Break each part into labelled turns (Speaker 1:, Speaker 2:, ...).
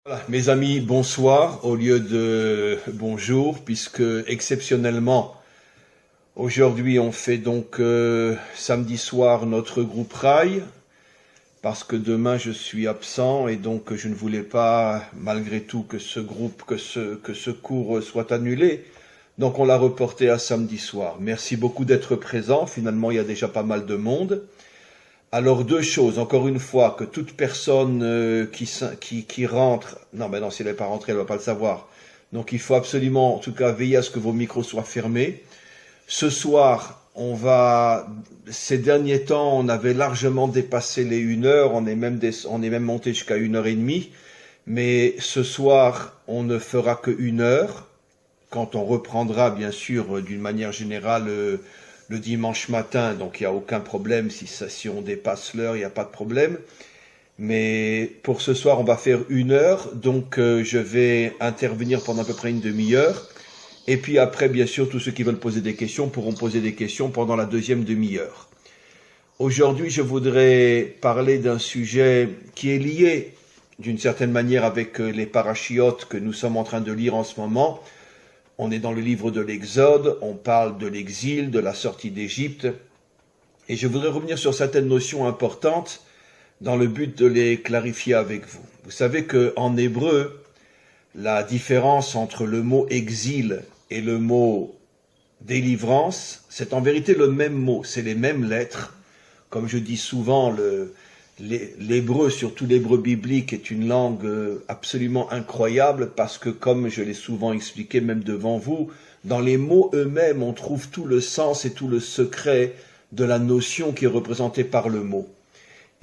Speaker 1: Voilà, mes amis, bonsoir au lieu de bonjour, puisque exceptionnellement, aujourd'hui on fait donc samedi soir notre groupe Rail, parce que demain je suis absent et donc je ne voulais pas, malgré tout, que ce cours soit annulé. Donc on l'a reporté à samedi soir. Merci beaucoup d'être présent, finalement il y a déjà pas mal de monde. Alors deux choses, encore une fois, que toute personne qui rentre, non, si elle n'est pas rentrée, elle ne va pas le savoir. Donc il faut absolument, en tout cas, veiller à ce que vos micros soient fermés. Ce soir, ces derniers temps, on avait largement dépassé les 1 heure, on est même monté jusqu'à 1 h 30. Mais ce soir, on ne fera que 1 heure, quand on reprendra, bien sûr, d'une manière générale, le dimanche matin, donc il n'y a aucun problème, si on dépasse l'heure, il n'y a pas de problème. Mais pour ce soir, on va faire 1 heure, donc je vais intervenir pendant à peu près une demi-heure. Et puis après, bien sûr, tous ceux qui veulent poser des questions pourront poser des questions pendant la deuxième demi-heure. Aujourd'hui, je voudrais parler d'un sujet qui est lié d'une certaine manière avec les parachiotes que nous sommes en train de lire en ce moment. On est dans le livre de l'Exode, on parle de l'exil, de la sortie d'Égypte, et je voudrais revenir sur certaines notions importantes dans le but de les clarifier avec vous. Vous savez qu'en hébreu, la différence entre le mot exil et le mot délivrance, c'est en vérité le même mot, c'est les mêmes lettres. Comme je dis souvent, l'hébreu, surtout l'hébreu biblique, est une langue absolument incroyable parce que, comme je l'ai souvent expliqué même devant vous, dans les mots eux-mêmes, on trouve tout le sens et tout le secret de la notion qui est représentée par le mot.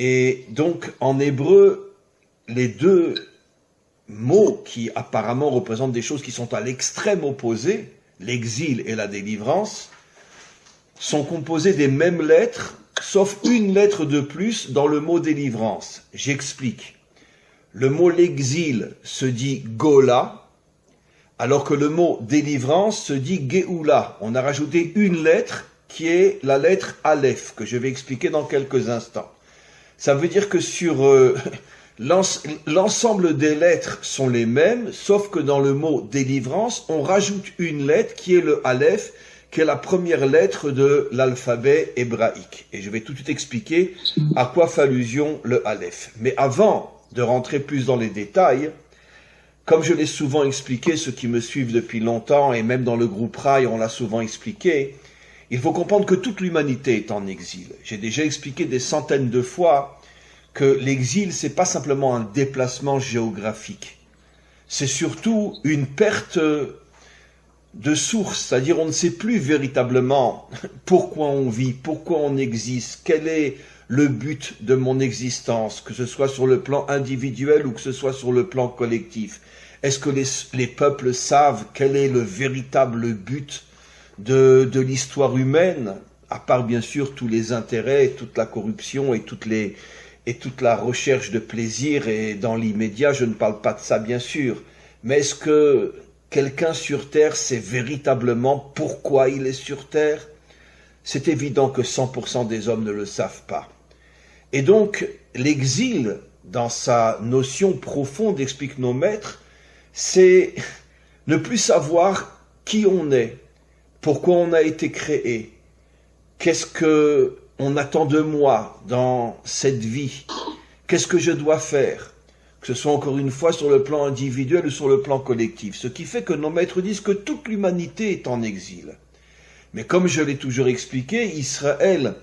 Speaker 1: Et donc, en hébreu, les deux mots qui apparemment représentent des choses qui sont à l'extrême opposé, l'exil et la délivrance, sont composés des mêmes lettres, sauf une lettre de plus dans le mot délivrance. J'explique. Le mot l'exil se dit Gola, alors que le mot délivrance se dit Géoula. On a rajouté une lettre qui est la lettre Aleph, que je vais expliquer dans quelques instants. Ça veut dire que sur l'ensemble des lettres sont les mêmes, sauf que dans le mot délivrance, on rajoute une lettre qui est le Aleph, qui est la première lettre de l'alphabet hébraïque. Et je vais tout de suite expliquer à quoi fait allusion le Aleph. Mais avant de rentrer plus dans les détails, comme je l'ai souvent expliqué, ceux qui me suivent depuis longtemps, et même dans le groupe Rail, on l'a souvent expliqué, il faut comprendre que toute l'humanité est en exil. J'ai déjà expliqué des centaines de fois que l'exil, c'est pas simplement un déplacement géographique. C'est surtout une perte de source, c'est-à-dire on ne sait plus véritablement pourquoi on vit, pourquoi on existe, quel est le but de mon existence, que ce soit sur le plan individuel ou que ce soit sur le plan collectif. Est-ce que les peuples savent quel est le véritable but de l'histoire humaine, à part bien sûr tous les intérêts, toute la corruption et toute la recherche de plaisir, et dans l'immédiat, je ne parle pas de ça bien sûr, mais est-ce que quelqu'un sur Terre sait véritablement pourquoi il est sur Terre? C'est évident que 100% des hommes ne le savent pas. Et donc, l'exil, dans sa notion profonde, expliquent nos maîtres, c'est ne plus savoir qui on est, pourquoi on a été créé, qu'est-ce que on attend de moi dans cette vie, qu'est-ce que je dois faire, que ce soit encore une fois sur le plan individuel ou sur le plan collectif. Ce qui fait que nos maîtres disent que toute l'humanité est en exil. Mais comme je l'ai toujours expliqué, Israël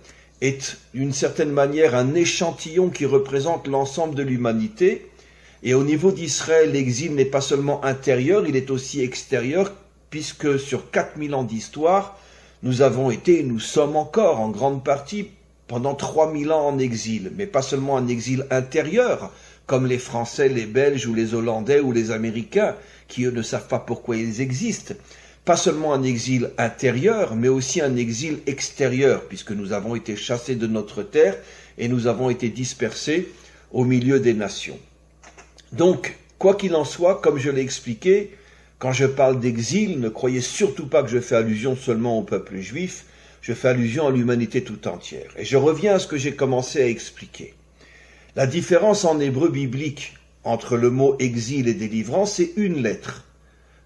Speaker 1: est d'une certaine manière un échantillon qui représente l'ensemble de l'humanité. Et au niveau d'Israël, l'exil n'est pas seulement intérieur, il est aussi extérieur, puisque sur 4000 ans d'histoire, nous avons été et nous sommes encore en grande partie pendant 3000 ans en exil. Mais pas seulement un exil intérieur, comme les Français, les Belges ou les Hollandais ou les Américains, qui eux ne savent pas pourquoi ils existent. Pas seulement un exil intérieur, mais aussi un exil extérieur, puisque nous avons été chassés de notre terre et nous avons été dispersés au milieu des nations. Donc, quoi qu'il en soit, comme je l'ai expliqué, quand je parle d'exil, ne croyez surtout pas que je fais allusion seulement au peuple juif, je fais allusion à l'humanité tout entière. Et je reviens à ce que j'ai commencé à expliquer. La différence en hébreu biblique entre le mot exil et délivrance, c'est une lettre.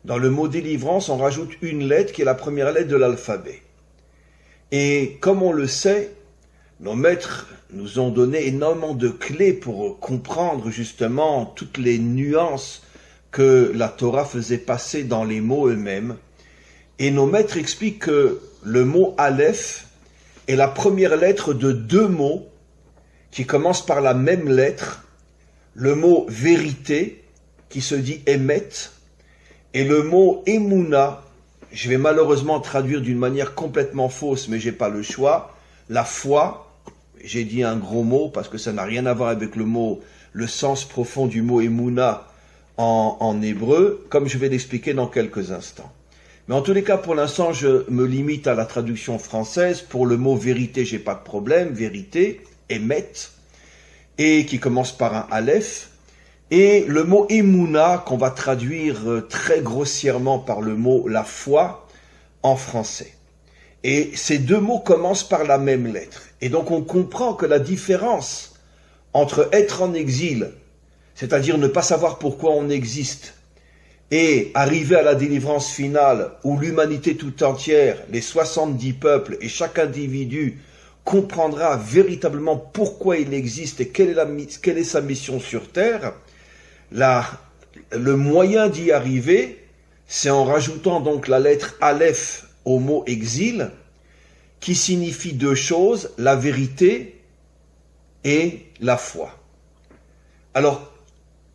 Speaker 1: Dans le mot délivrance, on rajoute une lettre qui est la première lettre de l'alphabet. Et comme on le sait, nos maîtres nous ont donné énormément de clés pour comprendre justement toutes les nuances que la Torah faisait passer dans les mots eux-mêmes. Et nos maîtres expliquent que le mot Aleph est la première lettre de deux mots qui commencent par la même lettre. Le mot vérité, qui se dit Emet, et le mot Emouna, je vais malheureusement traduire d'une manière complètement fausse, mais j'ai pas le choix, la foi. J'ai dit un gros mot parce que ça n'a rien à voir avec le sens profond du mot Emouna en hébreu, comme je vais l'expliquer dans quelques instants. Mais en tous les cas, pour l'instant, je me limite à la traduction française. Pour le mot vérité, j'ai pas de problème, vérité, Emet, et qui commence par un Aleph. Et le mot Emouna, qu'on va traduire très grossièrement par le mot la foi en français. Et ces deux mots commencent par la même lettre. Et donc on comprend que la différence entre être en exil, c'est-à-dire ne pas savoir pourquoi on existe, et arriver à la délivrance finale où l'humanité tout entière, les 70 peuples et chaque individu comprendra véritablement pourquoi il existe et quelle est sa mission sur Terre, le moyen d'y arriver, c'est en rajoutant donc la lettre Aleph au mot exil, qui signifie deux choses, la vérité et la foi. Alors,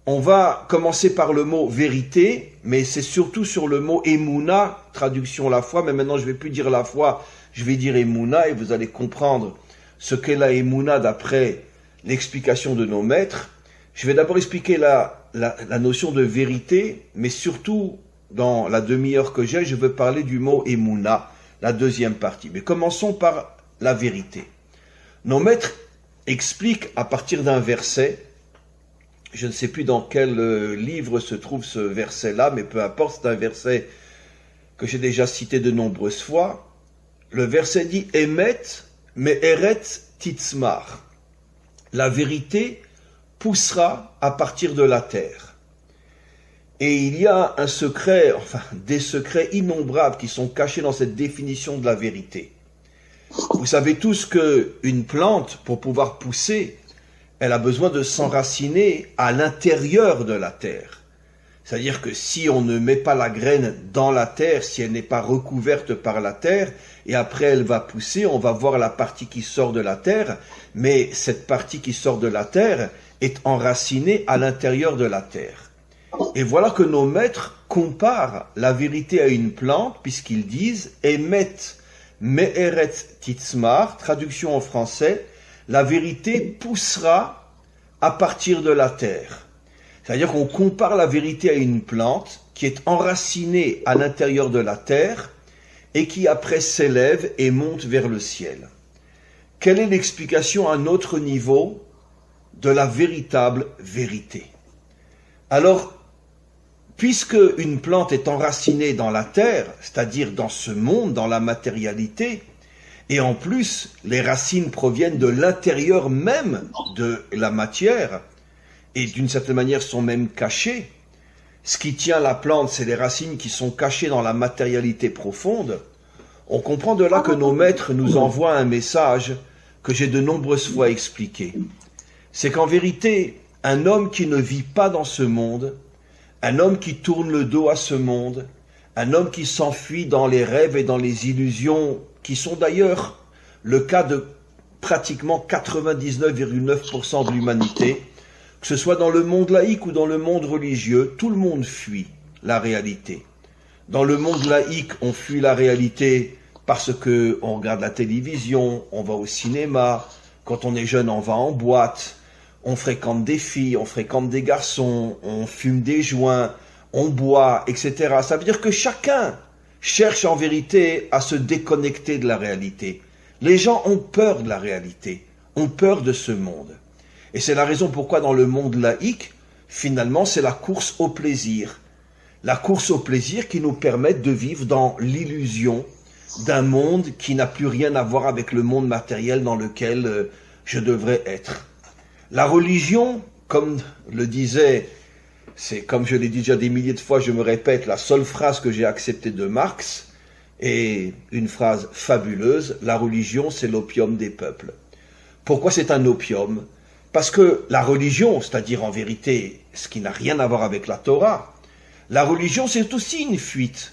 Speaker 1: on va commencer par le mot vérité, mais c'est surtout sur le mot Emouna, traduction la foi, mais maintenant je ne vais plus dire la foi, je vais dire Emouna, et vous allez comprendre ce qu'est la Emouna d'après l'explication de nos maîtres. Je vais d'abord expliquer la notion de vérité, mais surtout, dans la demi-heure que j'ai, je veux parler du mot Emouna, la deuxième partie. Mais commençons par la vérité. Nos maîtres expliquent à partir d'un verset, je ne sais plus dans quel livre se trouve ce verset-là, mais peu importe, c'est un verset que j'ai déjà cité de nombreuses fois. Le verset dit « Emet, me'eret titzmar ». La vérité poussera à partir de la terre. Et il y a un secret, enfin des secrets innombrables qui sont cachés dans cette définition de la vérité. Vous savez tous qu'une plante, pour pouvoir pousser, elle a besoin de s'enraciner à l'intérieur de la terre. C'est-à-dire que si on ne met pas la graine dans la terre, si elle n'est pas recouverte par la terre, et après elle va pousser, on va voir la partie qui sort de la terre, mais cette partie qui sort de la terre est enracinée à l'intérieur de la terre. Et voilà que nos maîtres comparent la vérité à une plante, puisqu'ils disent « Emet me'eret titzmar », traduction en français, la vérité poussera à partir de la terre. C'est-à-dire qu'on compare la vérité à une plante qui est enracinée à l'intérieur de la terre et qui après s'élève et monte vers le ciel. Quelle est l'explication à un autre niveau de la véritable vérité? Alors, puisque une plante est enracinée dans la terre, c'est-à-dire dans ce monde, dans la matérialité, et en plus, les racines proviennent de l'intérieur même de la matière, et d'une certaine manière sont même cachées. Ce qui tient la plante, c'est les racines qui sont cachées dans la matérialité profonde. On comprend de là que nos maîtres nous envoient un message que j'ai de nombreuses fois expliqué. C'est qu'en vérité, un homme qui ne vit pas dans ce monde, un homme qui tourne le dos à ce monde, un homme qui s'enfuit dans les rêves et dans les illusions, qui sont d'ailleurs le cas de pratiquement 99,9% de l'humanité, que ce soit dans le monde laïque ou dans le monde religieux, tout le monde fuit la réalité. Dans le monde laïque, on fuit la réalité parce que on regarde la télévision, on va au cinéma, quand on est jeune, on va en boîte, on fréquente des filles, on fréquente des garçons, on fume des joints, on boit, etc. Ça veut dire que chacun cherche en vérité à se déconnecter de la réalité. Les gens ont peur de la réalité, ont peur de ce monde. Et c'est la raison pourquoi dans le monde laïque, finalement, c'est la course au plaisir. La course au plaisir qui nous permet de vivre dans l'illusion d'un monde qui n'a plus rien à voir avec le monde matériel dans lequel je devrais être. La religion, comme le disait, c'est comme je l'ai dit déjà des milliers de fois, je me répète, la seule phrase que j'ai acceptée de Marx, est une phrase fabuleuse, la religion c'est l'opium des peuples. Pourquoi c'est un opium? Parce que la religion, c'est-à-dire en vérité ce qui n'a rien à voir avec la Torah, la religion c'est aussi une fuite,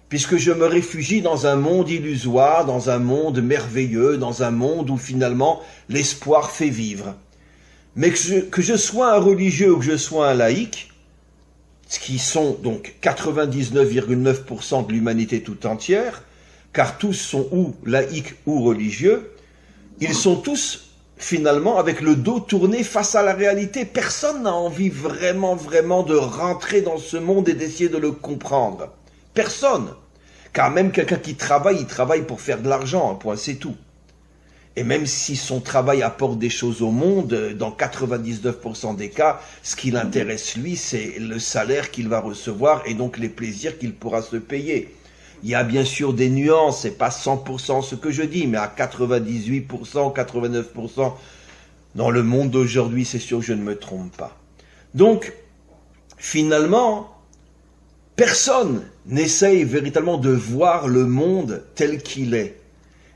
Speaker 1: puisque je me réfugie dans un monde illusoire, dans un monde merveilleux, dans un monde où finalement l'espoir fait vivre. Mais que je sois un religieux ou que je sois un laïc, ce qui sont donc 99,9% de l'humanité tout entière, car tous sont ou laïcs ou religieux, ils sont tous finalement avec le dos tourné face à la réalité. Personne n'a envie vraiment de rentrer dans ce monde et d'essayer de le comprendre. Personne. Car même quelqu'un qui travaille, il travaille pour faire de l'argent, un point, c'est tout. Et même si son travail apporte des choses au monde, dans 99% des cas, ce qui l'intéresse lui, c'est le salaire qu'il va recevoir et donc les plaisirs qu'il pourra se payer. Il y a bien sûr des nuances, c'est pas 100% ce que je dis, mais à 98%, 89%, dans le monde d'aujourd'hui, c'est sûr que je ne me trompe pas. Donc, finalement, personne n'essaye véritablement de voir le monde tel qu'il est.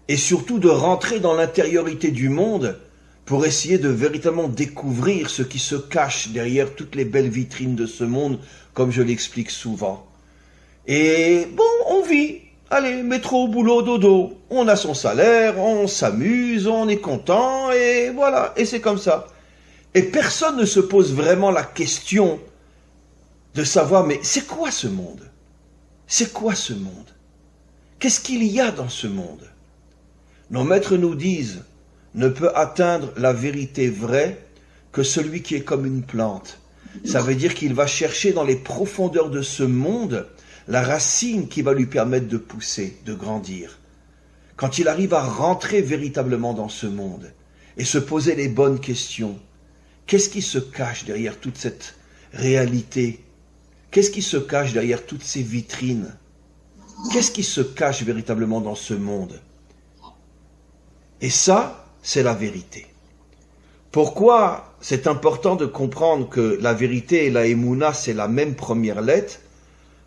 Speaker 1: Et surtout de rentrer dans l'intériorité du monde pour essayer de véritablement découvrir ce qui se cache derrière toutes les belles vitrines de ce monde, comme je l'explique souvent. Et bon, on vit, allez, métro, boulot, dodo, on a son salaire, on s'amuse, on est content, et voilà, et c'est comme ça. Et personne ne se pose vraiment la question de savoir, mais c'est quoi ce monde? C'est quoi ce monde? Qu'est-ce qu'il y a dans ce monde? Nos maîtres nous disent, ne peut atteindre la vérité vraie que celui qui est comme une plante. Ça veut dire qu'il va chercher dans les profondeurs de ce monde la racine qui va lui permettre de pousser, de grandir. Quand il arrive à rentrer véritablement dans ce monde et se poser les bonnes questions, qu'est-ce qui se cache derrière toute cette réalité? Qu'est-ce qui se cache derrière toutes ces vitrines? Qu'est-ce qui se cache véritablement dans ce monde? Et ça, c'est la vérité. Pourquoi c'est important de comprendre que la vérité et la Emouna, c'est la même première lettre?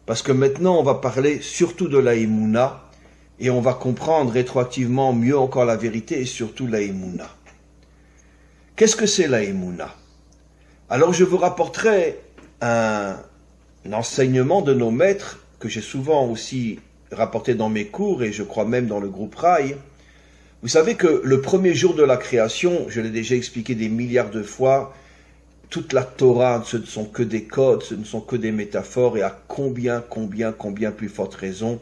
Speaker 1: Parce que maintenant, on va parler surtout de la Emouna et on va comprendre rétroactivement mieux encore la vérité et surtout la Emouna. Qu'est-ce que c'est la Emouna? Alors, je vous rapporterai un enseignement de nos maîtres que j'ai souvent aussi rapporté dans mes cours et je crois même dans le groupe Raï. Vous savez que le premier jour de la création, je l'ai déjà expliqué des milliards de fois, toute la Torah, ce ne sont que des codes, ce ne sont que des métaphores, et à combien plus forte raison,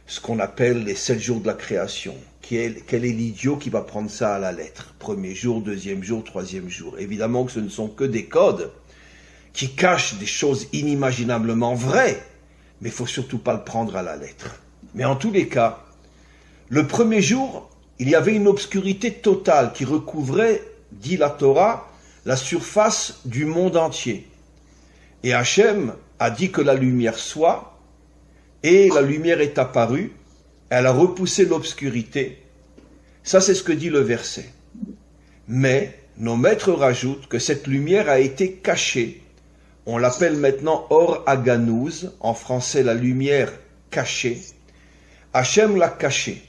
Speaker 1: ce qu'on appelle les 7 jours de la création. Quel est l'idiot qui va prendre ça à la lettre? Premier jour, deuxième jour, troisième jour. Évidemment que ce ne sont que des codes qui cachent des choses inimaginablement vraies, mais il ne faut surtout pas le prendre à la lettre. Mais en tous les cas, le premier jour, il y avait une obscurité totale qui recouvrait, dit la Torah, la surface du monde entier. Et Hachem a dit que la lumière soit, et la lumière est apparue, elle a repoussé l'obscurité. Ça, c'est ce que dit le verset. Mais nos maîtres rajoutent que cette lumière a été cachée. On l'appelle maintenant Or Aganouz, en français la lumière cachée. Hachem l'a cachée.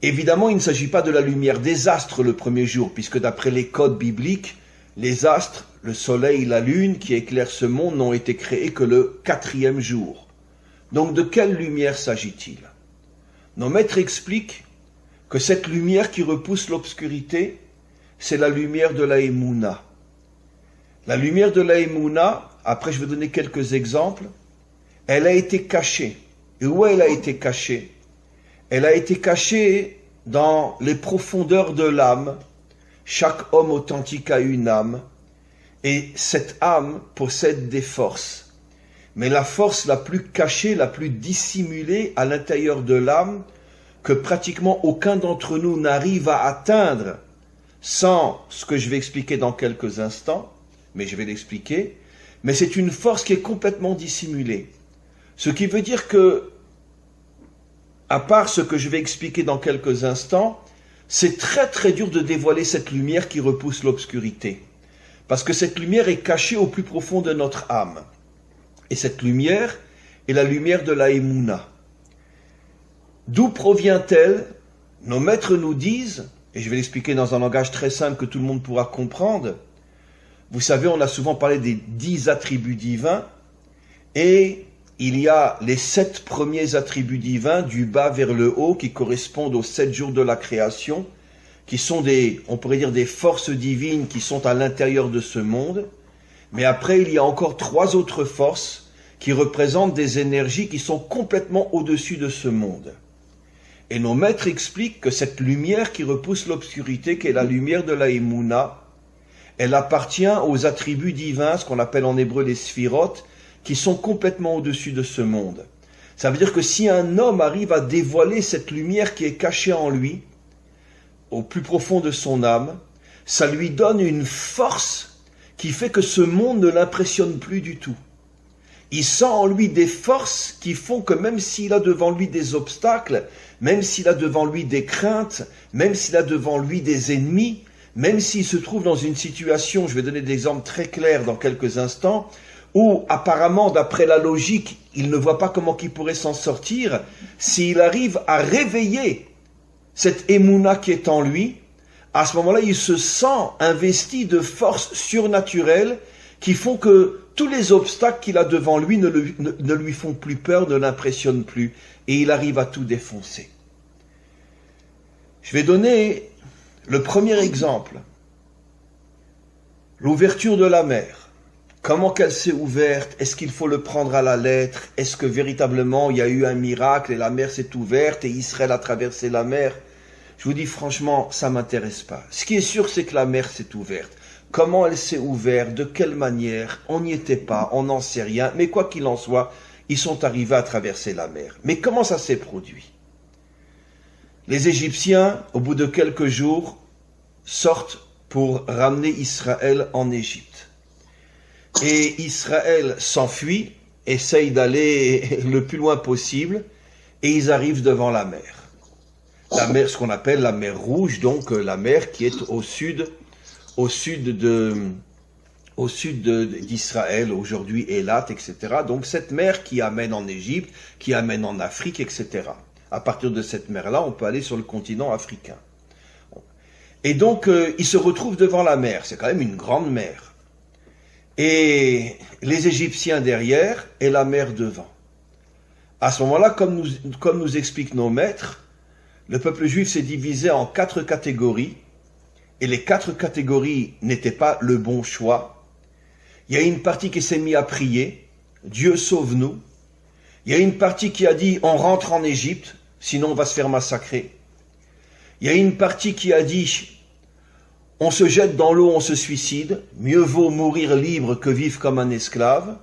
Speaker 1: Évidemment, il ne s'agit pas de la lumière des astres le premier jour, puisque d'après les codes bibliques, les astres, le soleil, la lune qui éclairent ce monde n'ont été créés que le 4e jour. Donc de quelle lumière s'agit-il? Nos maîtres expliquent que cette lumière qui repousse l'obscurité, c'est la lumière de la Emouna. La lumière de la Emouna, après je vais donner quelques exemples, elle a été cachée. Et où elle a été cachée? Elle a été cachée dans les profondeurs de l'âme. Chaque homme authentique a une âme. Et cette âme possède des forces. Mais la force la plus cachée, la plus dissimulée à l'intérieur de l'âme, que pratiquement aucun d'entre nous n'arrive à atteindre sans ce que je vais expliquer dans quelques instants, mais je vais l'expliquer, mais c'est une force qui est complètement dissimulée. Ce qui veut dire que, à part ce que je vais expliquer dans quelques instants, c'est très dur de dévoiler cette lumière qui repousse l'obscurité. Parce que cette lumière est cachée au plus profond de notre âme. Et cette lumière est la lumière de la Emouna. D'où provient-elle? Nos maîtres nous disent, et je vais l'expliquer dans un langage très simple que tout le monde pourra comprendre. Vous savez, on a souvent parlé des 10 attributs divins, et il y a les 7 premiers attributs divins du bas vers le haut qui correspondent aux 7 jours de la création, qui sont on pourrait dire des forces divines qui sont à l'intérieur de ce monde. Mais après, il y a encore 3 autres forces qui représentent des énergies qui sont complètement au-dessus de ce monde. Et nos maîtres expliquent que cette lumière qui repousse l'obscurité, qui est la lumière de la Emouna, elle appartient aux attributs divins, ce qu'on appelle en hébreu les sphirotes, qui sont complètement au-dessus de ce monde. Ça veut dire que si un homme arrive à dévoiler cette lumière qui est cachée en lui, au plus profond de son âme, ça lui donne une force qui fait que ce monde ne l'impressionne plus du tout. Il sent en lui des forces qui font que même s'il a devant lui des obstacles, même s'il a devant lui des craintes, même s'il a devant lui des ennemis, même s'il se trouve dans une situation, je vais donner des exemples très clairs dans quelques instants, où apparemment, d'après la logique, il ne voit pas comment il pourrait s'en sortir, s'il arrive à réveiller cette Emouna qui est en lui, à ce moment-là, il se sent investi de forces surnaturelles qui font que tous les obstacles qu'il a devant lui ne lui font plus peur, ne l'impressionnent plus, et il arrive à tout défoncer. Je vais donner le premier exemple, l'ouverture de la mer. Comment qu'elle s'est ouverte? Est-ce qu'il faut le prendre à la lettre? Est-ce que véritablement il y a eu un miracle et la mer s'est ouverte et Israël a traversé la mer? Je vous dis franchement, ça ne m'intéresse pas. Ce qui est sûr, c'est que la mer s'est ouverte. Comment elle s'est ouverte? De quelle manière? On n'y était pas, on n'en sait rien. Mais quoi qu'il en soit, ils sont arrivés à traverser la mer. Mais comment ça s'est produit? Les Égyptiens, au bout de quelques jours, sortent pour ramener Israël en Égypte. Et Israël s'enfuit, essaye d'aller le plus loin possible, et ils arrivent devant la mer. La mer, ce qu'on appelle la mer Rouge, donc la mer qui est au sud d'Israël, aujourd'hui Élat, etc. Donc cette mer qui amène en Égypte, qui amène en Afrique, etc. À partir de cette mer-là, on peut aller sur le continent africain. Et donc, ils se retrouvent devant la mer. C'est quand même une grande mer. Et les Égyptiens derrière et la mer devant. À ce moment-là, comme nous expliquent nos maîtres, le peuple juif s'est divisé en 4 catégories. Et les 4 catégories n'étaient pas le bon choix. Il y a une partie qui s'est mise à prier, Dieu sauve-nous. Il y a une partie qui a dit, on rentre en Égypte, sinon on va se faire massacrer. Il y a une partie qui a dit, on se jette dans l'eau, on se suicide, mieux vaut mourir libre que vivre comme un esclave.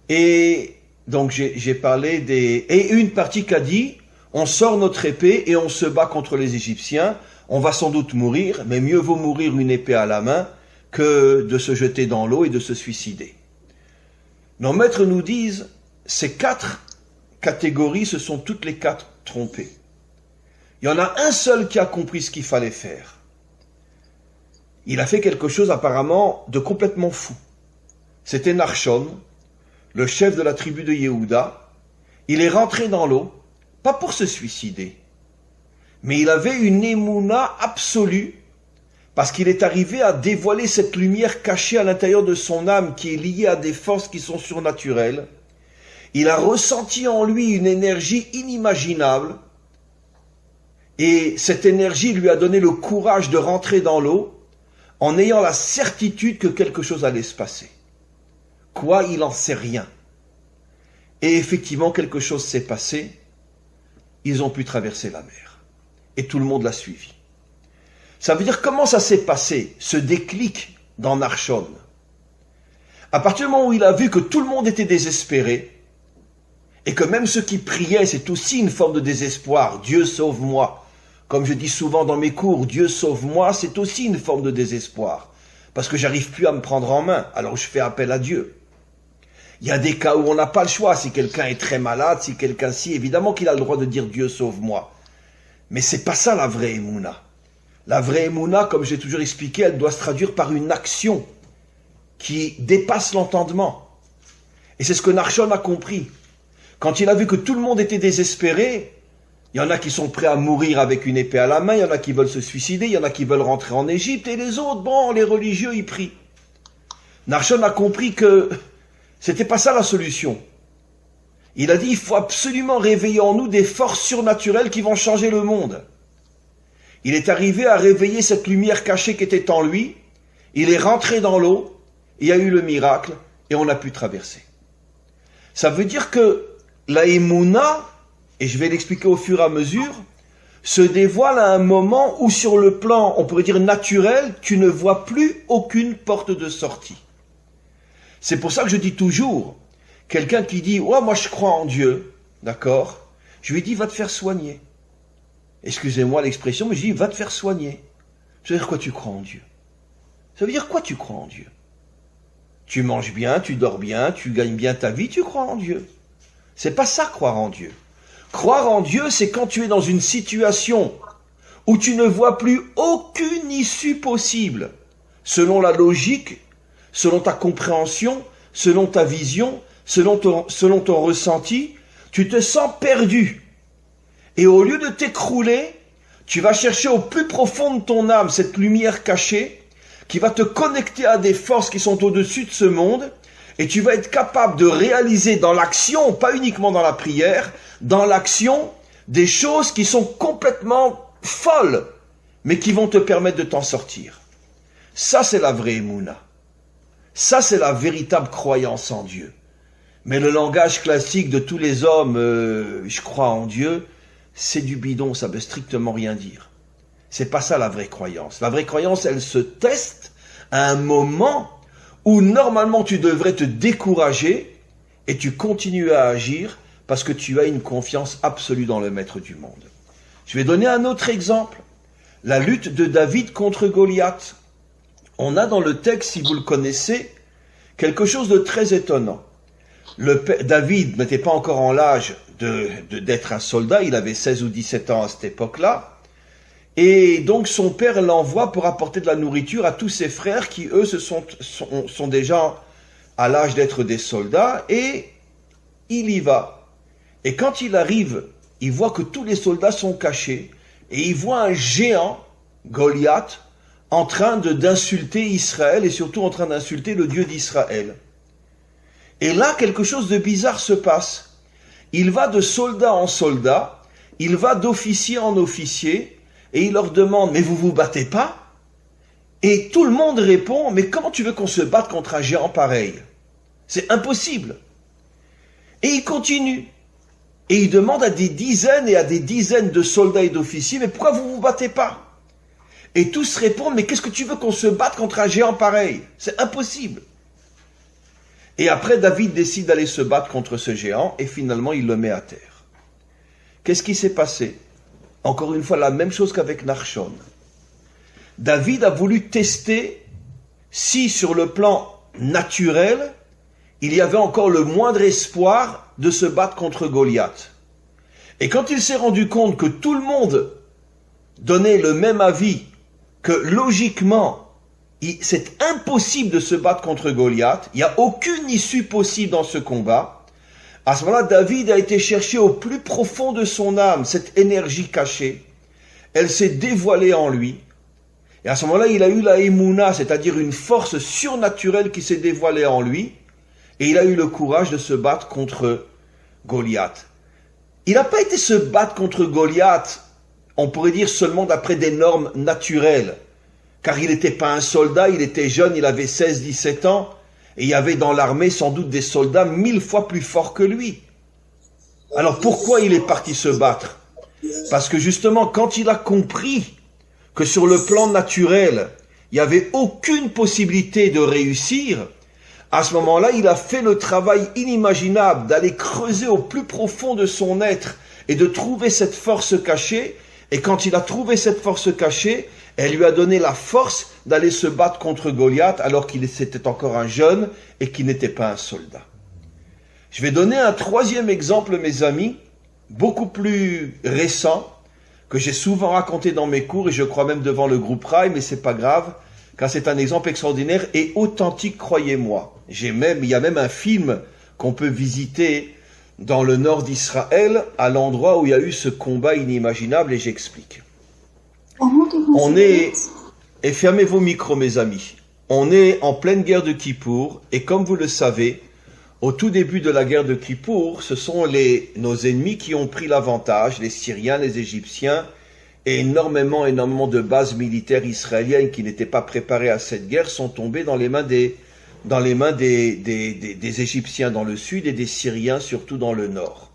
Speaker 1: Et donc j'ai parlé Et une partie qui a dit, on sort notre épée et on se bat contre les Égyptiens. On va sans doute mourir, mais mieux vaut mourir une épée à la main que de se jeter dans l'eau et de se suicider. Nos maîtres nous disent, ces 4 catégories se sont toutes les 4 trompées. Il y en a un seul qui a compris ce qu'il fallait faire. Il a fait quelque chose apparemment de complètement fou. C'était Narshon, le chef de la tribu de Yehuda. Il est rentré dans l'eau, pas pour se suicider, mais il avait une émouna absolue, parce qu'il est arrivé à dévoiler cette lumière cachée à l'intérieur de son âme qui est liée à des forces qui sont surnaturelles. Il a ressenti en lui une énergie inimaginable, et cette énergie lui a donné le courage de rentrer dans l'eau en ayant la certitude que quelque chose allait se passer. Quoi, il n'en sait rien. Et effectivement, quelque chose s'est passé. Ils ont pu traverser la mer. Et tout le monde l'a suivi. Ça veut dire comment ça s'est passé, ce déclic dans Narshon. À partir du moment où il a vu que tout le monde était désespéré, et que même ceux qui priaient, c'est aussi une forme de désespoir. Dieu sauve-moi. Comme je dis souvent dans mes cours, Dieu sauve-moi, c'est aussi une forme de désespoir. Parce que j'arrive plus à me prendre en main, alors je fais appel à Dieu. Il y a des cas où on n'a pas le choix. Si quelqu'un est très malade, si évidemment qu'il a le droit de dire Dieu sauve-moi. Mais c'est pas ça la vraie émouna. La vraie Emouna, comme j'ai toujours expliqué, elle doit se traduire par une action qui dépasse l'entendement. Et c'est ce que Nachshon a compris. Quand il a vu que tout le monde était désespéré, il y en a qui sont prêts à mourir avec une épée à la main, il y en a qui veulent se suicider, il y en a qui veulent rentrer en Égypte, et les autres, bon, les religieux, ils prient. Nachshon a compris que c'était pas ça la solution. Il a dit, il faut absolument réveiller en nous des forces surnaturelles qui vont changer le monde. Il est arrivé à réveiller cette lumière cachée qui était en lui, il est rentré dans l'eau, il y a eu le miracle, et on a pu traverser. Ça veut dire que la Emouna, et je vais l'expliquer au fur et à mesure, se dévoile à un moment où sur le plan, on pourrait dire naturel, tu ne vois plus aucune porte de sortie. C'est pour ça que je dis toujours, quelqu'un qui dit « Ouais, moi je crois en Dieu », d'accord, je lui dis « Va te faire soigner ». Excusez-moi l'expression, mais je dis « Va te faire soigner ». Ça veut dire quoi tu crois en Dieu? Ça veut dire quoi tu crois en Dieu? Tu manges bien, tu dors bien, tu gagnes bien ta vie, tu crois en Dieu. C'est pas ça croire en Dieu. Croire en Dieu, c'est quand tu es dans une situation où tu ne vois plus aucune issue possible, selon la logique, selon ta compréhension, selon ta vision, selon ton ressenti, tu te sens perdu. Et au lieu de t'écrouler, tu vas chercher au plus profond de ton âme cette lumière cachée qui va te connecter à des forces qui sont au-dessus de ce monde, et tu vas être capable de réaliser dans l'action, pas uniquement dans la prière, dans l'action, des choses qui sont complètement folles, mais qui vont te permettre de t'en sortir. Ça, c'est la vraie Emouna. Ça, c'est la véritable croyance en Dieu. Mais le langage classique de tous les hommes, je crois en Dieu, c'est du bidon, ça veut strictement rien dire. C'est pas ça la vraie croyance. La vraie croyance, elle se teste à un moment où normalement tu devrais te décourager et tu continues à agir parce que tu as une confiance absolue dans le Maître du monde. Je vais donner un autre exemple. La lutte de David contre Goliath. On a dans le texte, si vous le connaissez, quelque chose de très étonnant. David n'était pas encore en l'âge d'être un soldat, il avait 16 ou 17 ans à cette époque-là. Et donc son père l'envoie pour apporter de la nourriture à tous ses frères qui, eux, sont déjà à l'âge d'être des soldats. Et il y va. Et quand il arrive, il voit que tous les soldats sont cachés. Et il voit un géant, Goliath, en train d'insulter Israël et surtout en train d'insulter le Dieu d'Israël. Et là, quelque chose de bizarre se passe. Il va de soldat en soldat, il va d'officier en officier, et il leur demande « Mais vous vous battez pas ?» Et tout le monde répond « Mais comment tu veux qu'on se batte contre un géant pareil? C'est impossible !» Et il continue. Et il demande à des dizaines et à des dizaines de soldats et d'officiers « Mais pourquoi vous vous battez pas ?» Et tous répondent « Mais qu'est-ce que tu veux qu'on se batte contre un géant pareil? C'est impossible !» Et après, David décide d'aller se battre contre ce géant et finalement, il le met à terre. Qu'est-ce qui s'est passé? Encore une fois, la même chose qu'avec Nachshon. David a voulu tester si, sur le plan naturel, il y avait encore le moindre espoir de se battre contre Goliath. Et quand il s'est rendu compte que tout le monde donnait le même avis, que logiquement, c'est impossible de se battre contre Goliath, il n'y a aucune issue possible dans ce combat, à ce moment-là, David a été chercher au plus profond de son âme cette énergie cachée. Elle s'est dévoilée en lui. Et à ce moment-là, il a eu la Emouna, c'est-à-dire une force surnaturelle qui s'est dévoilée en lui. Et il a eu le courage de se battre contre Goliath. Il n'a pas été se battre contre Goliath, on pourrait dire seulement d'après des normes naturelles. Car il n'était pas un soldat, il était jeune, il avait 16-17 ans. Et il y avait dans l'armée sans doute des soldats 1000 fois plus forts que lui. Alors pourquoi il est parti se battre? Parce que justement, quand il a compris que sur le plan naturel, il n'y avait aucune possibilité de réussir, à ce moment-là, il a fait le travail inimaginable d'aller creuser au plus profond de son être et de trouver cette force cachée. Et quand il a trouvé cette force cachée, elle lui a donné la force d'aller se battre contre Goliath alors qu'il était encore un jeune et qu'il n'était pas un soldat. Je vais donner un troisième exemple, mes amis, beaucoup plus récent, que j'ai souvent raconté dans mes cours, et je crois même devant le groupe Rai, mais c'est pas grave, car c'est un exemple extraordinaire et authentique, croyez-moi. Il y a même un film qu'on peut visiter dans le nord d'Israël, à l'endroit où il y a eu ce combat inimaginable, et j'explique. Et fermez vos micros, mes amis. On est en pleine guerre de Kippour, et comme vous le savez, au tout début de la guerre de Kippour, ce sont nos ennemis qui ont pris l'avantage, les Syriens, les Égyptiens, et énormément de bases militaires israéliennes qui n'étaient pas préparées à cette guerre sont tombées dans les mains des Égyptiens dans le sud et des Syriens surtout dans le nord.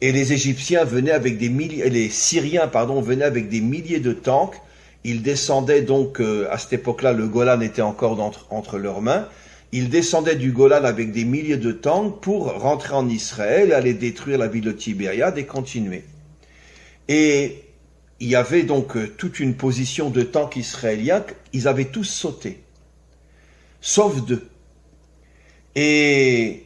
Speaker 1: Et les Égyptiens venaient avec les Syriens, venaient avec des milliers de tanks. Ils descendaient donc, à cette époque-là, le Golan était encore entre leurs mains. Ils descendaient du Golan avec des milliers de tanks pour rentrer en Israël, aller détruire la ville de Tibériade et continuer. Et il y avait donc toute une position de tanks israéliens, ils avaient tous sauté, sauf 2. Et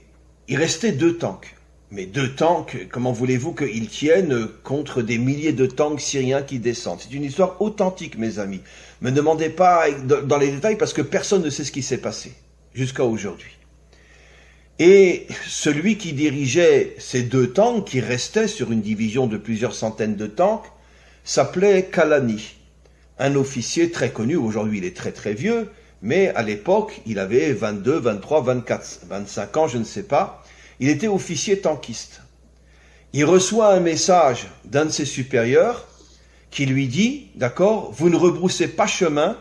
Speaker 1: il restait 2 tanks. Mais 2 tanks, comment voulez-vous qu'ils tiennent contre des milliers de tanks syriens qui descendent? C'est une histoire authentique, mes amis. Ne me demandez pas dans les détails parce que personne ne sait ce qui s'est passé jusqu'à aujourd'hui. Et celui qui dirigeait ces 2 tanks, qui restaient sur une division de plusieurs centaines de tanks, s'appelait Kalani, un officier très connu. Aujourd'hui, il est très très vieux, mais à l'époque, il avait 22, 23, 24, 25 ans, je ne sais pas. Il était officier tankiste. Il reçoit un message d'un de ses supérieurs qui lui dit, d'accord, vous ne rebroussez pas chemin,